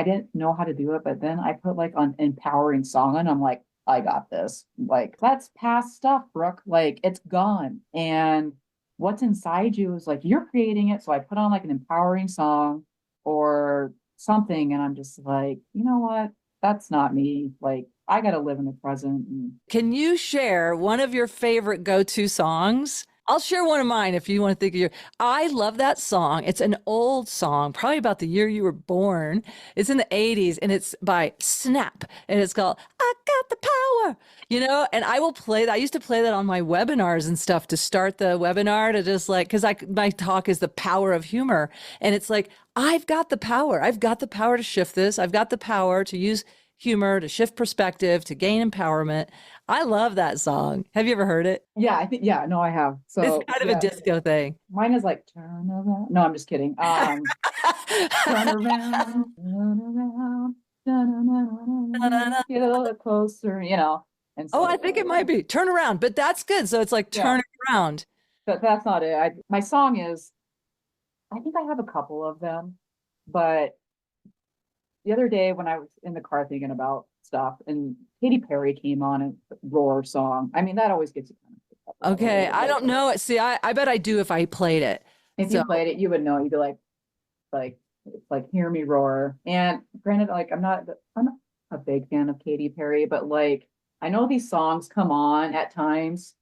didn't know how to do it, but then I put like an empowering song on. I'm like, I got this. Like, that's past stuff, Brooke. Like, it's gone. And what's inside you is like, you're creating it. So I put on like an empowering song or something. And I'm just like, you know what? That's not me. Like, I got to live in the present. Can you share one of your favorite go-to songs? I'll share one of mine if you want to think of I love that song. It's an old song, probably about the year you were born. It's in the 80s and it's by Snap. And it's called, I Got the Power, and I will play that. I used to play that on my webinars and stuff to start the webinar, to just like, because my talk is the power of humor. And it's like, I've got the power. I've got the power to shift this. I've got the power to use humor, to shift perspective, to gain empowerment. I love that song. Have you ever heard it? Yeah, no, I have. So it's kind of a disco thing. Mine is like, turn around. No, I'm just kidding. Turn around, get a little closer, And so, I think it might be turn around, but that's good. So it's like turn around. But that's not it. My song is, I think I have a couple of them, but the other day when I was in the car thinking about stuff, and Katy Perry came on and Roar song. I mean, that always gets you kind of okay. I don't know. See, I bet I do if I played it. If you played it, you would know. You'd be like, it's like, hear me roar. And granted, like, I'm not a big fan of Katy Perry, but like, I know these songs come on at times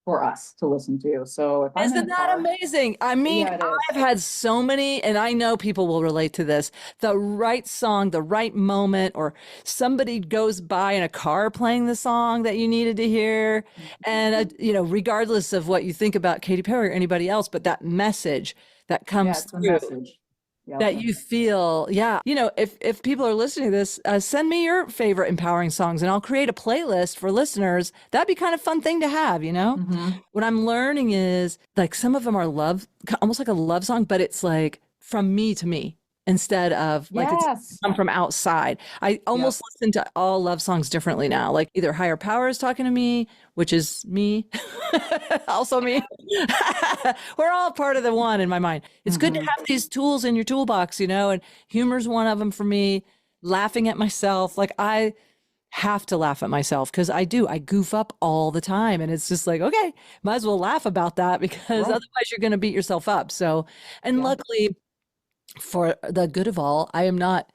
for us to listen to. So if isn't that amazing? I mean, I've had so many, and I know people will relate to this, the right song, the right moment, or somebody goes by in a car playing the song that you needed to hear. And, regardless of what you think about Katy Perry or anybody else, but that message that comes through. That you feel, if people are listening to this, send me your favorite empowering songs and I'll create a playlist for listeners. That'd be kind of fun thing to have, What I'm learning is like some of them are almost like a love song, but it's like from me to me instead of like it's come from outside. I almost listen to all love songs differently now. Like either higher power is talking to me, which is me, also me. We're all part of the one in my mind. It's good to have these tools in your toolbox, and humor's one of them for me. Laughing at myself. Like I have to laugh at myself because I goof up all the time. And it's just like, okay, might as well laugh about that because otherwise you're going to beat yourself up. So, and luckily, for the good of all, I am not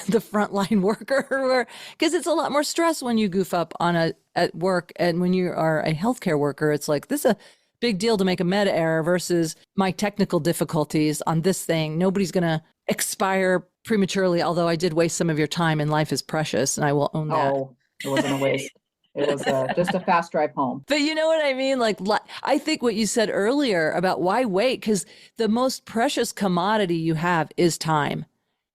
the frontline worker because it's a lot more stress when you goof up at work. And when you are a healthcare worker, it's like, this is a big deal to make a meta error versus my technical difficulties on this thing. Nobody's going to expire prematurely, although I did waste some of your time and life is precious and I will own that. Oh, it wasn't a waste. It was just a fast drive home. But you know what I mean? Like, I think what you said earlier about why wait, because the most precious commodity you have is time.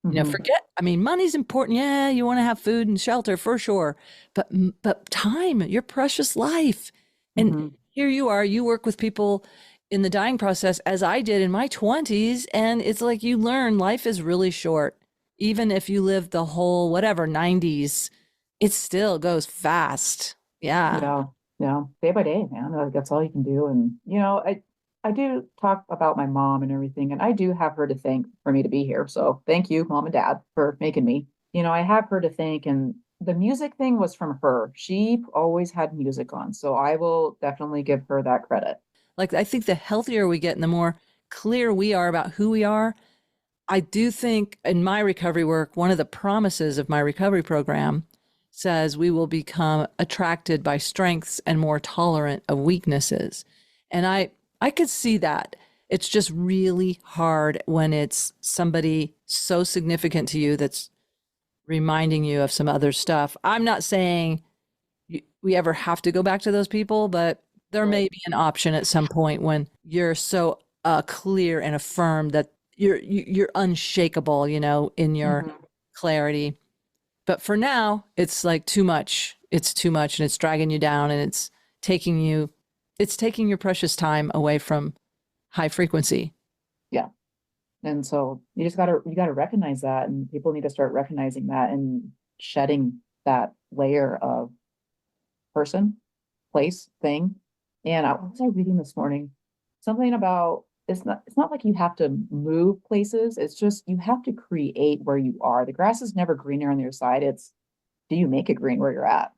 Mhm. Forget, I mean, money's important. Yeah, you want to have food and shelter for sure. But time, your precious life. And Mhm. here you are, you work with people in the dying process as I did in my 20s. And it's like you learn life is really short. Even if you live the whole, whatever, 90s, it still goes fast. Yeah. Yeah, yeah, day by day, man. That's all you can do. And I do talk about my mom and everything, and I do have her to thank for me to be here. So thank you, mom and dad, for making me. I have her to thank, and the music thing was from her. She always had music on, so I will definitely give her that credit. Like, I think the healthier we get and the more clear we are about who we are, I do think in my recovery work, one of the promises of my recovery program says we will become attracted by strengths and more tolerant of weaknesses. And I could see that. It's just really hard when it's somebody so significant to you that's reminding you of some other stuff. I'm not saying we ever have to go back to those people, but there Right. may be an option at some point when you're so clear and affirmed that you're unshakable, in your Mhm. clarity. But for now, it's like too much. It's too much, and it's dragging you down, and it's taking your precious time away from high frequency. Yeah. And so you gotta recognize that, and people need to start recognizing that and shedding that layer of person, place, thing. And what was I reading this morning? Something about it's not like you have to move places. It's just you have to create where you are. The grass is never greener on your side. It's do you make it green where you're at?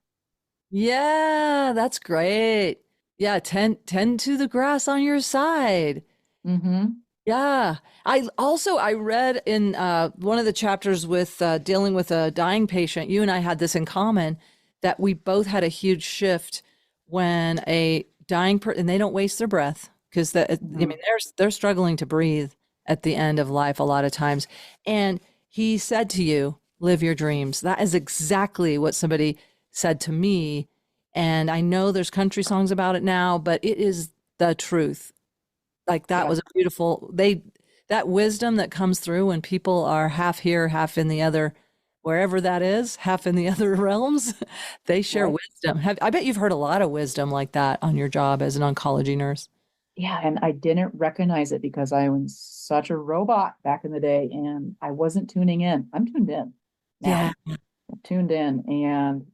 Yeah, that's great. Yeah, tend to the grass on your side. Mm-hmm. Yeah. I read in one of the chapters with dealing with a dying patient, you and I had this in common, that we both had a huge shift when a dying person, and they don't waste their breath because I Mm-hmm. mean, they're struggling to breathe at the end of life a lot of times. And he said to you, live your dreams. That is exactly what somebody said to me. And I know there's country songs about it now, but it is the truth. Like, that Yeah. was a beautiful, that wisdom that comes through when people are half here, half in the other, wherever that is, half in the other realms, they share Right. wisdom. I bet you've heard a lot of wisdom like that on your job as an oncology nurse. Yeah. And I didn't recognize it because I was such a robot back in the day and I wasn't tuning in. I'm tuned in Yeah. now. I'm tuned in. And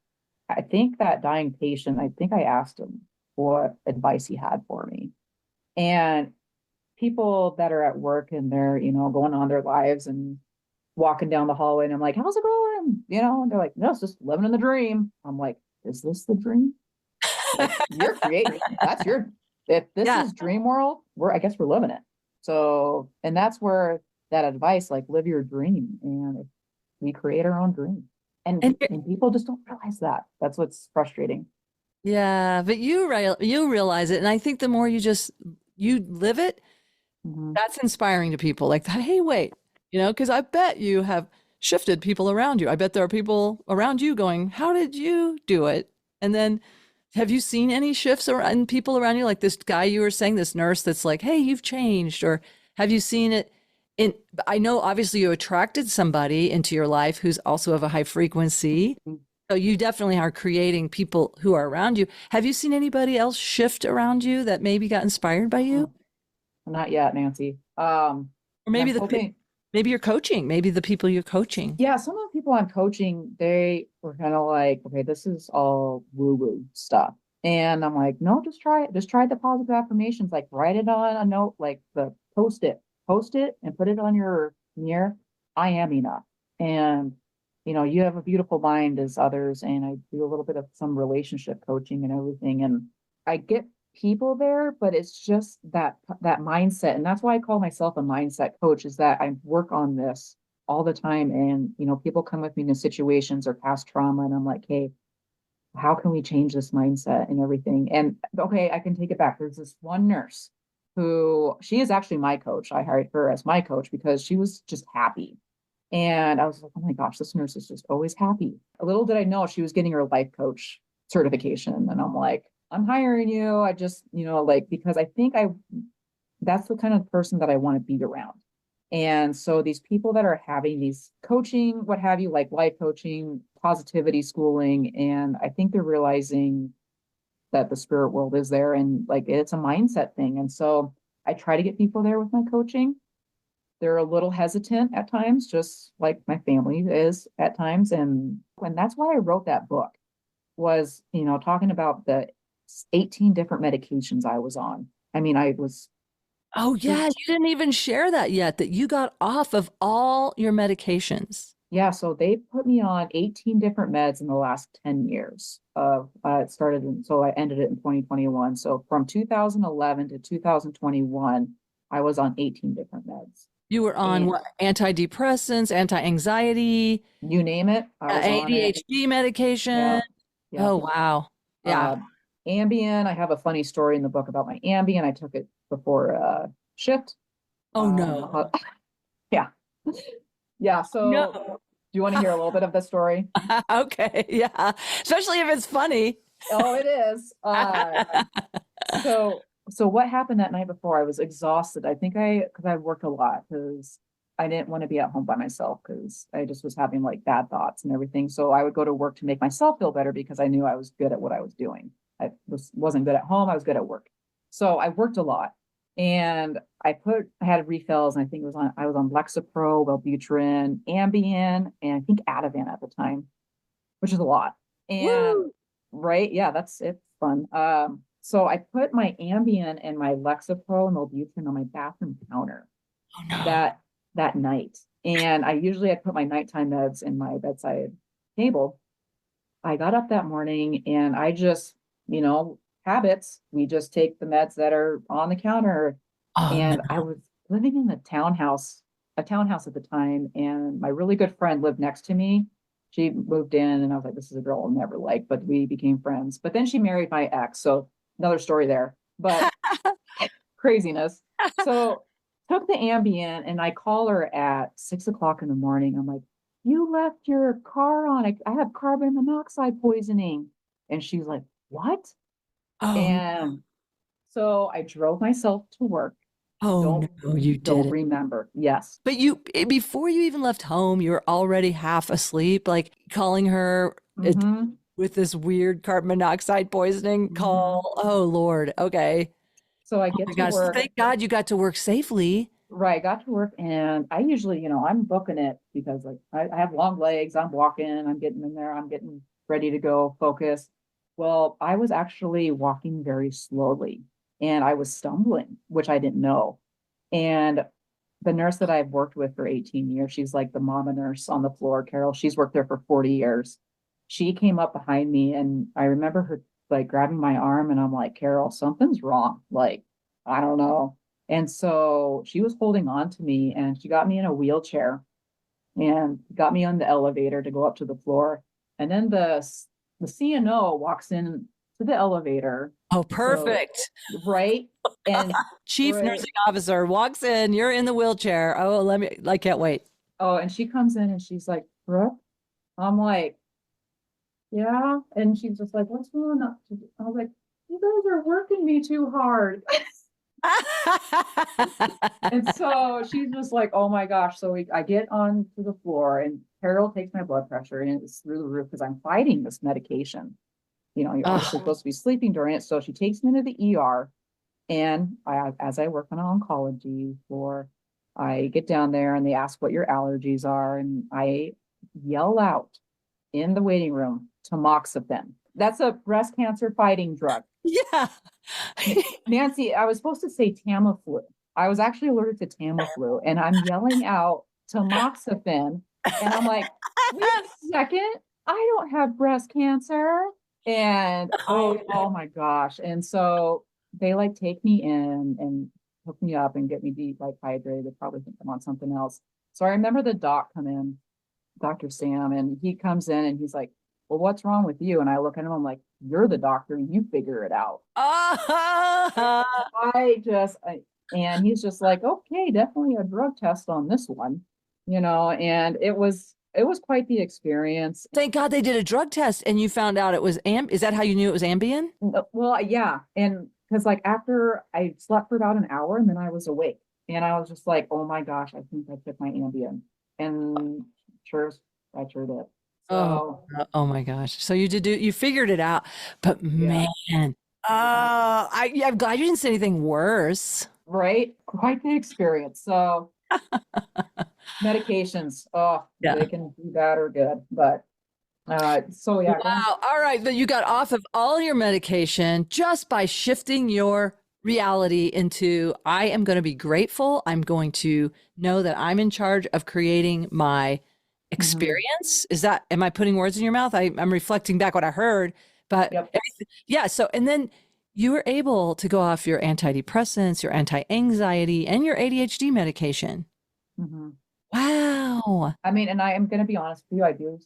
I think that dying patient, I think I asked him what advice he had for me. And people that are at work and they're, going on their lives and walking down the hallway and I'm like, how's it going? And they're like, no, it's just living in the dream. I'm like, is this the dream? Like you're creating, if this Yeah. is dream world, I guess we're living it. So, and that's where that advice, like live your dream and we create our own dream. And And people just don't realize that. That's what's frustrating. yeah, but you realize it. And I think the more you live it, Mhm. that's inspiring to people. Like, hey, wait, because I bet you have shifted people around you. I bet there are people around you going, how did you do it? And then have you seen any shifts in people around you? Like this guy you were saying, this nurse that's like, hey, you've changed. Or have you seen it in, I know obviously you attracted somebody into your life who's also of a high frequency. So you definitely are creating people who are around you. Have you seen anybody else shift around you that maybe got inspired by you? Mm, not yet, Nancy. Or And maybe I'm hoping. maybe you're coaching, maybe the people you're coaching. Yeah, some of the people I'm coaching, they were kind of like, okay, this is all woo-woo stuff. And I'm like, no, just try it. Just try the positive affirmations, like write it on a note, like the post it and put it on your mirror. I am enough. And you have a beautiful mind as others. And I do a little bit of some relationship coaching and everything. And I get people there, but it's just that mindset. And that's why I call myself a mindset coach, is that I work on this all the time. And, people come with me in situations or past trauma, and I'm like, hey, how can we change this mindset and everything? And okay, I can take it back. There's this one nurse who she is actually my coach. I hired her as my coach because she was just happy. And I was like, oh my gosh, this nurse is just always happy. A little did I know she was getting her life coach certification. And I'm like, I'm hiring you. I just, like, because I think that's the kind of person that I want to be around. And so these people that are having these coaching, what have you, like life coaching, positivity schooling, and I think they're realizing that the spirit world is there and like it's a mindset thing. And so I try to get people there with my coaching. They're a little hesitant at times, just like my family is at times. And that's why I wrote that book was, talking about the 18 different medications I was on. I mean, I was Oh, yeah. You didn't even share that yet, that you got off of all your medications. Yeah, so they put me on 18 different meds in the last 10 years. So I ended it in 2021. So from 2011 to 2021, I was on 18 different meds. You were on And what? Antidepressants, anti-anxiety, you name it, I was on it. ADHD medication. Yeah, yeah. Oh, wow. Yeah. Uh, Ambien, I have a funny story in the book about my Ambien. I took it before shift. Oh, no. Yeah. Yeah, so do No. you want to hear a little bit of the story? Okay. Yeah. Especially if it's funny. Oh, it is. So what happened that night before? I was exhausted. I think because I worked a lot because I didn't want to be at home by myself because I just was having like bad thoughts and everything. So I would go to work to make myself feel better because I knew I was good at what I was doing. Wasn't good at home. I was good at work. So I worked a lot and I had refills and I was on Lexapro, Wellbutrin, Ambien, and I think Ativan at the time, which is a lot. And Woo! right, yeah, it's fun. So I put my Ambien and my Lexapro and Wellbutrin on my bathroom counter Oh, no. that night. And I'd put my nighttime meds in my bedside table. I got up that morning and I just, habits, we just take the meds that are on the counter. Oh, no. And I was living in a townhouse at the time, and my really good friend lived next to me. She moved in, and I was like, this is a girl I'll never like, but we became friends. But then she married my ex, so another story there. But craziness. So took the Ambien, and I call her at 6 o'clock in the morning. I'm like, you left your car on. I have carbon monoxide poisoning. And she's like, what? Oh, And so I drove myself to work. oh, Don't no, you don't did. remember. Yes. But before you even left home, you were already half asleep, like calling her Mm-hmm. with this weird carbon monoxide poisoning Mm-hmm. call. Oh, Lord. Okay. So I Oh get my to gosh. work. Thank God you got to work safely. Right, got to work, and I usually, I'm booking it because like I have long legs. I'm walking. I'm getting in there. I'm getting ready to go. Focus. Well, I was actually walking very slowly, and I was stumbling, which I didn't know. And the nurse that I've worked with for 18 years, she's like the mama nurse on the floor, Carol. She's worked there for 40 years. She came up behind me and I remember her like grabbing my arm and I'm like, Carol, something's wrong. Like, I don't know. And so she was holding on to me and she got me in a wheelchair and got me on the elevator to go up to the floor. And then the CNO walks in to the elevator. Oh, So, perfect. right. And Chief right. nursing officer walks in, you're in the wheelchair. Oh, I can't wait. Oh, and she comes in and she's like, Brooke, I'm like, yeah. And she's just like, what's wrong? I was like, you guys are working me too hard. And so she's just like, oh my gosh. So I get on to the floor and Carol takes my blood pressure and it's through the roof because I'm fighting this medication. You're Oh, supposed to be sleeping during it. So she takes me to the ER and as I work on an oncology floor, I get down there and they ask what your allergies are. And I yell out in the waiting room, tamoxifen. That's a breast cancer fighting drug. yeah. Nancy, I was supposed to say Tamiflu. I was actually allergic to Tamiflu, and I'm yelling out tamoxifen, and I'm like, wait a second, I don't have breast cancer. And Oh, oh my gosh. And so they like take me in and hook me up and get me like hydrated. They probably think I'm on something else. So I remember the doc come in, Dr. Sam, and he comes in and he's like, well, what's wrong with you? And I look at him, I'm like, you're the doctor, you figure it out. And he's just like, okay, definitely a drug test on this one, and it was quite the experience. Thank God they did a drug test and you found out it was is that how you knew it was Ambien? Well, yeah. And because like after I slept for about an hour and then I was awake and I was just like, oh my gosh, I think I took my Ambien. And sure, I sure did. Oh, So oh my gosh. So you figured it out, but yeah, man, I'm glad you didn't say anything worse. right. Quite the experience. So medications, oh, they Yeah. can be bad or good. But so yeah, going, Wow. All right. But you got off of all your medication just by shifting your reality into I am going to be grateful. I'm going to know that I'm in charge of creating my mhm, experience. Am I putting words in your mouth? I'm reflecting back what I heard, but yep. yeah. So, and then you were able to go off your antidepressants, your anti-anxiety, and your ADHD medication. Mhm. Wow. I mean, and I am going to be honest with you, I do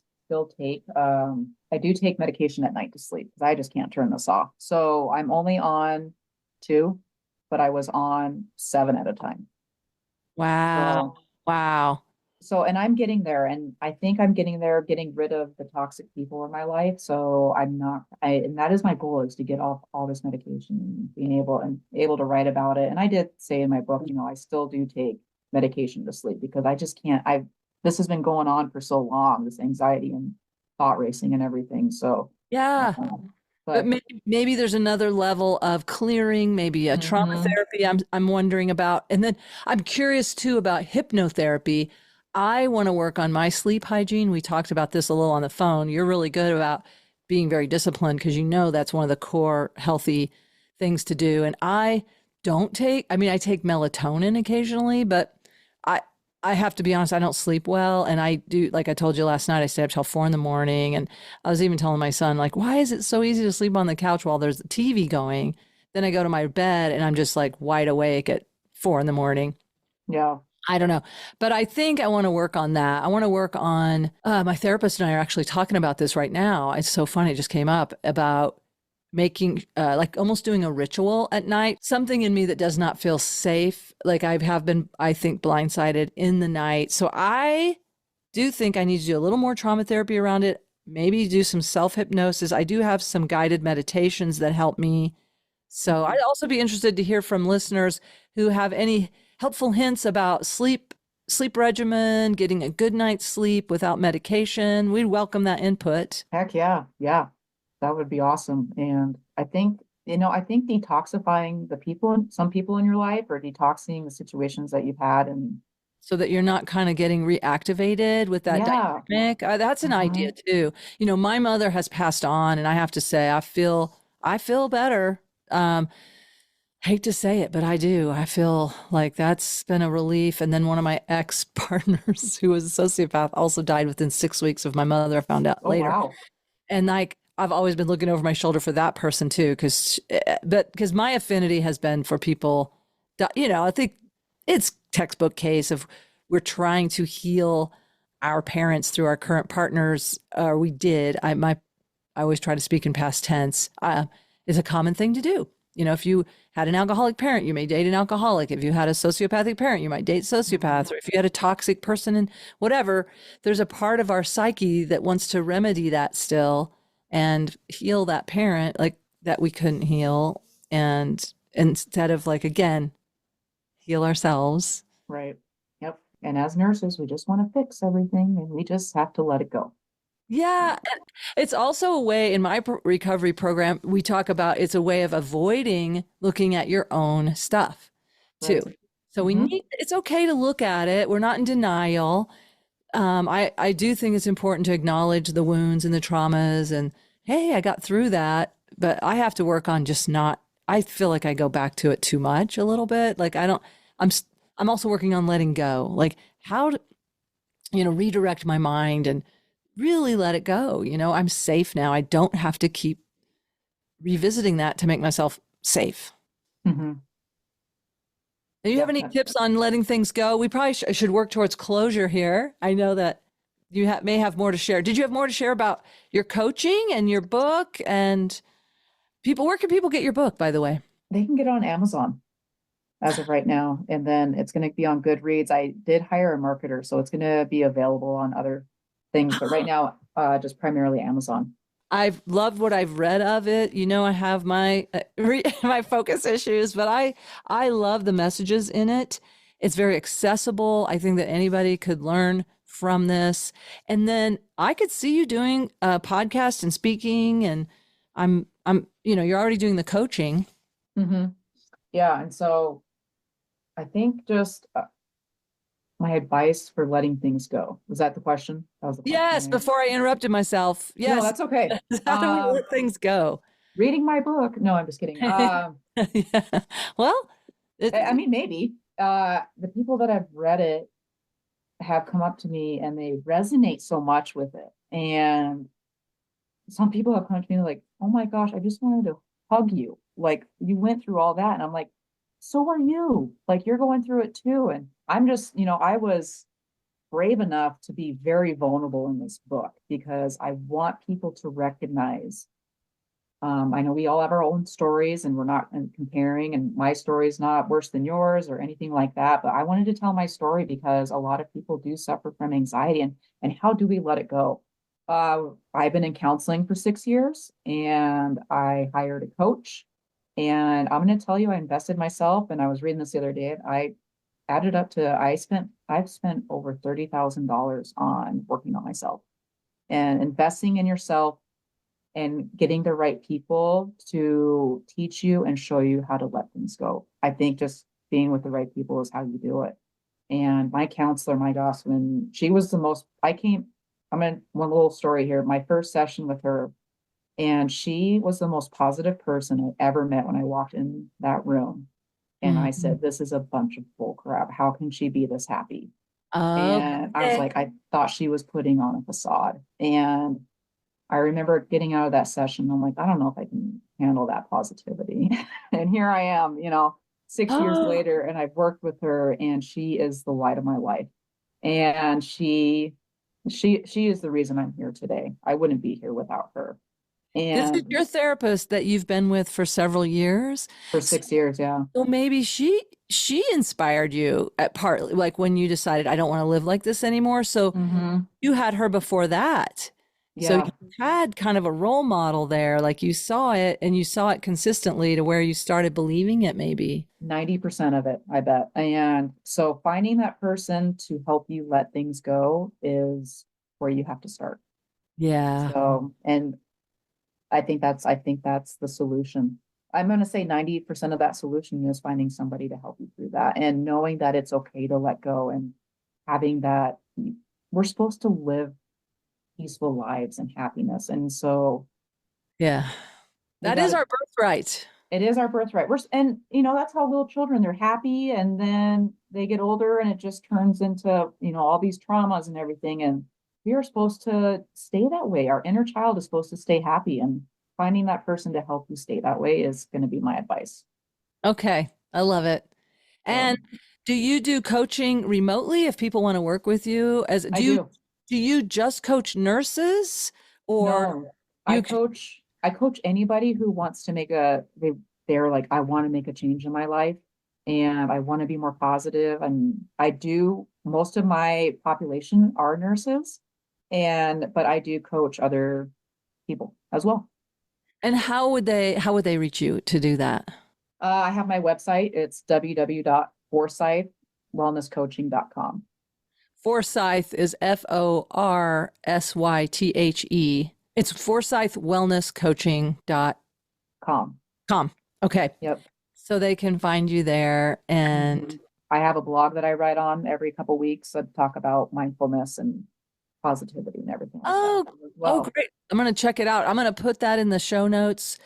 take medication at night to sleep because I just can't turn this off. So I'm only on two, but I was on seven at a time. Wow. So, Wow. and I'm getting there, and I think I'm getting there, getting rid of the toxic people in my life. So I'm not, and that is my goal is to get off all this medication and being able to write about it. And I did say in my book, I still do take medication to sleep because I just can't, this has been going on for so long, this anxiety and thought racing and everything. So, Yeah. But but maybe there's another level of clearing, maybe a trauma mhm, therapy I'm wondering about. And then I'm curious too about hypnotherapy. I want to work on my sleep hygiene. We talked about this a little on the phone. You're really good about being very disciplined because you know that's one of the core healthy things to do. And I take melatonin occasionally, but I I have to be honest, I don't sleep well. And I do, like I told you last night, I stay up till 4 in the morning. And I was even telling my son, like, why is it so easy to sleep on the couch while there's TV going? Then I go to my bed and I'm just like wide awake at 4 in the morning. yeah. I don't know. But I think I want to work on that. I want to work on, my therapist and I are actually talking about this right now. It's so funny. It just came up about making, like almost doing a ritual at night, something in me that does not feel safe. Like I have been, I think, blindsided in the night. So I do think I need to do a little more trauma therapy around it, maybe do some self hypnosis. I do have some guided meditations that help me. So Mhm. I'd also be interested to hear from listeners who have any helpful hints about sleep regimen, getting a good night's sleep without medication. We'd welcome that input. Heck yeah. Yeah. That would be awesome. And I think detoxifying some people in your life or detoxing the situations that you've had and So that you're not kind of getting reactivated with that yeah. dynamic. That's an idea Hmm. too. My mother has passed on, and I have to say, I feel better. Hate to say it, but I do. I feel like that's been a relief. And then one of my ex partners, who was a sociopath, also died within 6 weeks of my mother. I found out Oh later, wow. and like I've always been looking over my shoulder for that person too, because my affinity has been for people. I think it's textbook case of we're trying to heal our parents through our current partners, or we did. I always try to speak in past tense. Is a common thing to do. If you had an alcoholic parent, you may date an alcoholic. If you had a sociopathic parent, you might date Hmm. sociopaths. Or if you had a toxic person and whatever, there's a part of our psyche that wants to remedy that still and heal that parent like that we couldn't heal. And instead of like, again, heal ourselves. Right. Yep. And as nurses, we just want to fix everything and we just have to let it go. Yeah, and it's also a way in my recovery program, we talk about it's a way of avoiding looking at your own stuff too. Right. So Hmm. it's okay to look at it. We're not in denial. I do think it's important to acknowledge the wounds and the traumas and, hey, I got through that, but I have to work on just not, I feel like I go back to it too much a little bit. Like I don't, I'm, s- I'm also working on letting go. Like how to, redirect my mind and really let it go. I'm safe now. I don't have to keep revisiting that to make myself safe. Hmm. Do you have Yeah. any tips on letting things go? We probably should work towards closure here. I know that you may have more to share. Did you have more to share about your coaching and your book and people? Where can people get your book, by the way? They can get it on Amazon as of right now. And then it's going to be on Goodreads. I did hire a marketer, so it's going to be available on other things, but right now, just primarily Amazon. I've loved what I've read of it. You know, I have my my focus issues, but I love the messages in it. It's very accessible. I think that anybody could learn from this. And then I could see you doing a podcast and speaking, and you know, you're already doing the coaching. Hmm. Yeah. And so I think just my advice for letting things go. Was that the question? That was the question. Yes, Right? before I interrupted myself. No, Yes. that's okay. How do we let things go? Reading my book. No, I'm just kidding. Yeah. Well, I mean, maybe. The people that have read it have come up to me and they resonate so much with it. And some people have come up to me like, oh my gosh, I just wanted to hug you. Like you went through all that. And I'm like, so are you. Like you're going through it too. And I'm just, I was brave enough to be very vulnerable in this book because I want people to recognize. I know we all have our own stories and we're not comparing, and my story is not worse than yours or anything like that. But I wanted to tell my story because a lot of people do suffer from anxiety, and how do we let it go? I've been in counseling for 6 years and I hired a coach. And I'm going to tell you, I invested myself, and I was reading this the other day. I added up to, I've spent over $30,000 on working on myself and investing in yourself and getting the right people to teach you and show you how to let things go. I think just being with the right people is how you do it. And my counselor, my Gossman, she was the most, one little story here. My first session with her, and she was the most positive person I ever met when I walked in that room. And I said, this is a bunch of bull crap. How can she be this happy? And I was like, I thought she was putting on a facade. And I remember getting out of that session. I'm like, I don't know if I can handle that positivity. And here I am, 6 years later, and I've worked with her, and she is the light of my life. And she is the reason I'm here today. I wouldn't be here without her. This is And your therapist that you've been with for several years? for 6 years, yeah. So maybe she inspired you at partly, like when you decided I don't want to live like this anymore. So you had her before that. So Yeah. you had kind of a role model there, like you saw it and you saw it consistently to where you started believing it maybe. 90% of it, I bet. And so finding that person to help you let things go is where you have to start. Yeah. So, and I think that's the solution. I'm going to say 90% of that solution is finding somebody to help you through that and knowing that it's okay to let go, and having that we're supposed to live peaceful lives and happiness. And so, yeah, that is our birthright. It is our birthright. And that's how little children, they're happy, and then they get older and it just turns into, all these traumas and everything. And we are supposed to stay that way. Our inner child is supposed to stay happy, and finding that person to help you stay that way is going to be my advice. Okay. I love it. And do you do coaching remotely if people want to work with you? Do you just coach nurses, or no, I coach anybody who wants to they're like, I want to make a change in my life and I want to be more positive. And most of my population are nurses, but I do coach other people as well. And how would they reach you to do that? I have my website. It's www.forsythewellnesscoaching.com. Forsythe is FORSYTHE. It's forsythewellnesscoaching.com. Okay. Yep. So they can find you there. And I have a blog that I write on every couple of weeks. I talk about mindfulness and positivity and everything like that as well. Oh, great. I'm going to check it out. I'm going to put that in the show notes.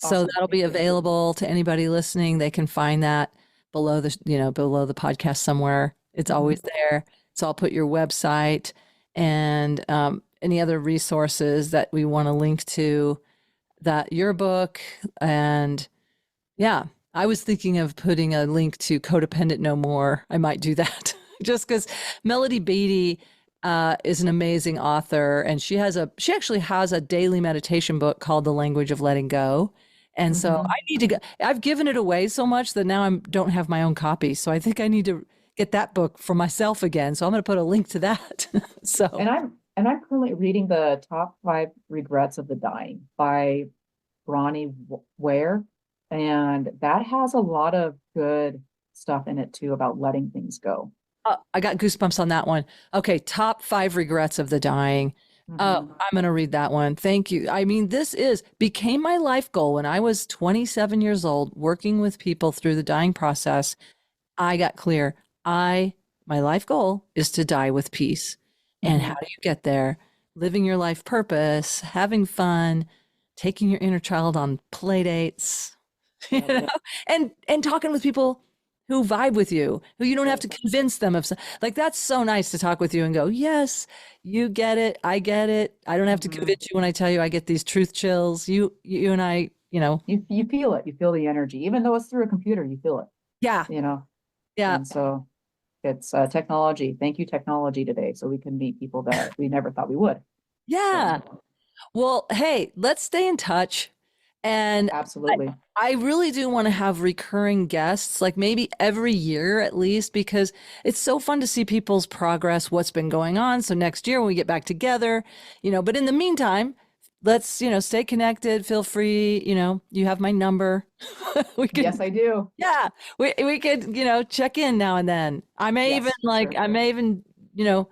Awesome. So that'll be available to anybody listening. They can find that below the podcast somewhere. It's always there. So I'll put your website and any other resources that we want to link to, your book. And yeah, I was thinking of putting a link to Codependent No More. I might do that just because Melody Beattie is an amazing author, and she actually has a daily meditation book called The Language of Letting Go. And so I need to go. I've given it away so much that now I don't have my own copy. So I think I need to get that book for myself again. So I'm going to put a link to that. And And I'm currently reading the Top 5 Regrets of the Dying by Bronnie Ware. And that has a lot of good stuff in it too about letting things go. I got goosebumps on that one. Okay, top 5 regrets of the dying. Oh, Mhm. I'm going to read that one. Thank you. I mean, this is became my life goal when I was 27 years old, working with people through the dying process. I got clear. My life goal is to die with peace. And how Mhm. do you get there? Living your life purpose, having fun, taking your inner child on play dates, you Yep. know, and talking with people who vibe with you, who you don't have Right. to convince them of. Like that's so nice to talk with you and go, yes, you get it, I get it. I don't have to Mhm. convince you when I tell you I get these truth chills. You and I, You feel it. You feel the energy, even though it's through a computer. You feel it. yeah, You know. yeah, And so it's technology. Thank you, technology, today, so we can meet people that we never thought we would. yeah. So Well, hey, let's stay in touch. And I, absolutely. I really do want to have recurring guests, like maybe every year at least, because it's so fun to see people's progress, what's been going on. So next year when we get back together, but in the meantime, let's, stay connected. Feel free, you have my number. We Yes, could, I do. yeah, we could, check in now and then. Yes, for sure. I may even, you know,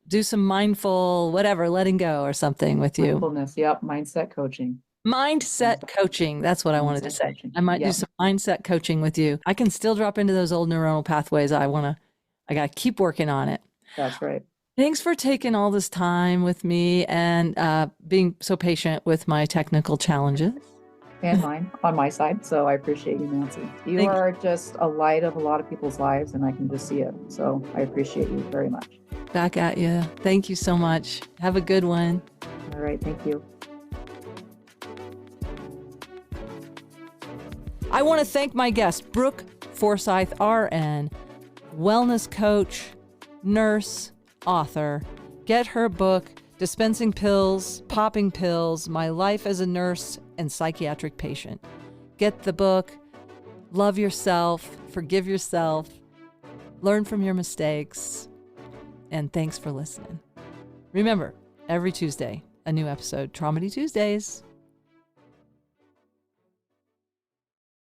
do some mindful, whatever, letting go or something with you. Mindfulness. Yep. Mindset coaching. Mindset coaching. That's what I wanted to Mindset say. coaching. I might do Yep. some mindset coaching with you. I can still drop into those old neuronal pathways. I got to keep working on it. That's right. Thanks for taking all this time with me and being so patient with my technical challenges. And mine on my side. So I appreciate you, Nancy. You Thank are just a light of a lot of people's lives, and I can just see it. So I appreciate you very much. you. Back at you. Thank you so much. Have a good one. All right. Thank you. I want to thank my guest, Brooke Forsythe, RN, wellness coach, nurse, author. Get her book, Dispensing Pills, Popping Pills, My Life as a Nurse and Psychiatric Patient. Get the book, love yourself, forgive yourself, learn from your mistakes, and thanks for listening. Remember, every Tuesday, a new episode, Traumedy Tuesdays.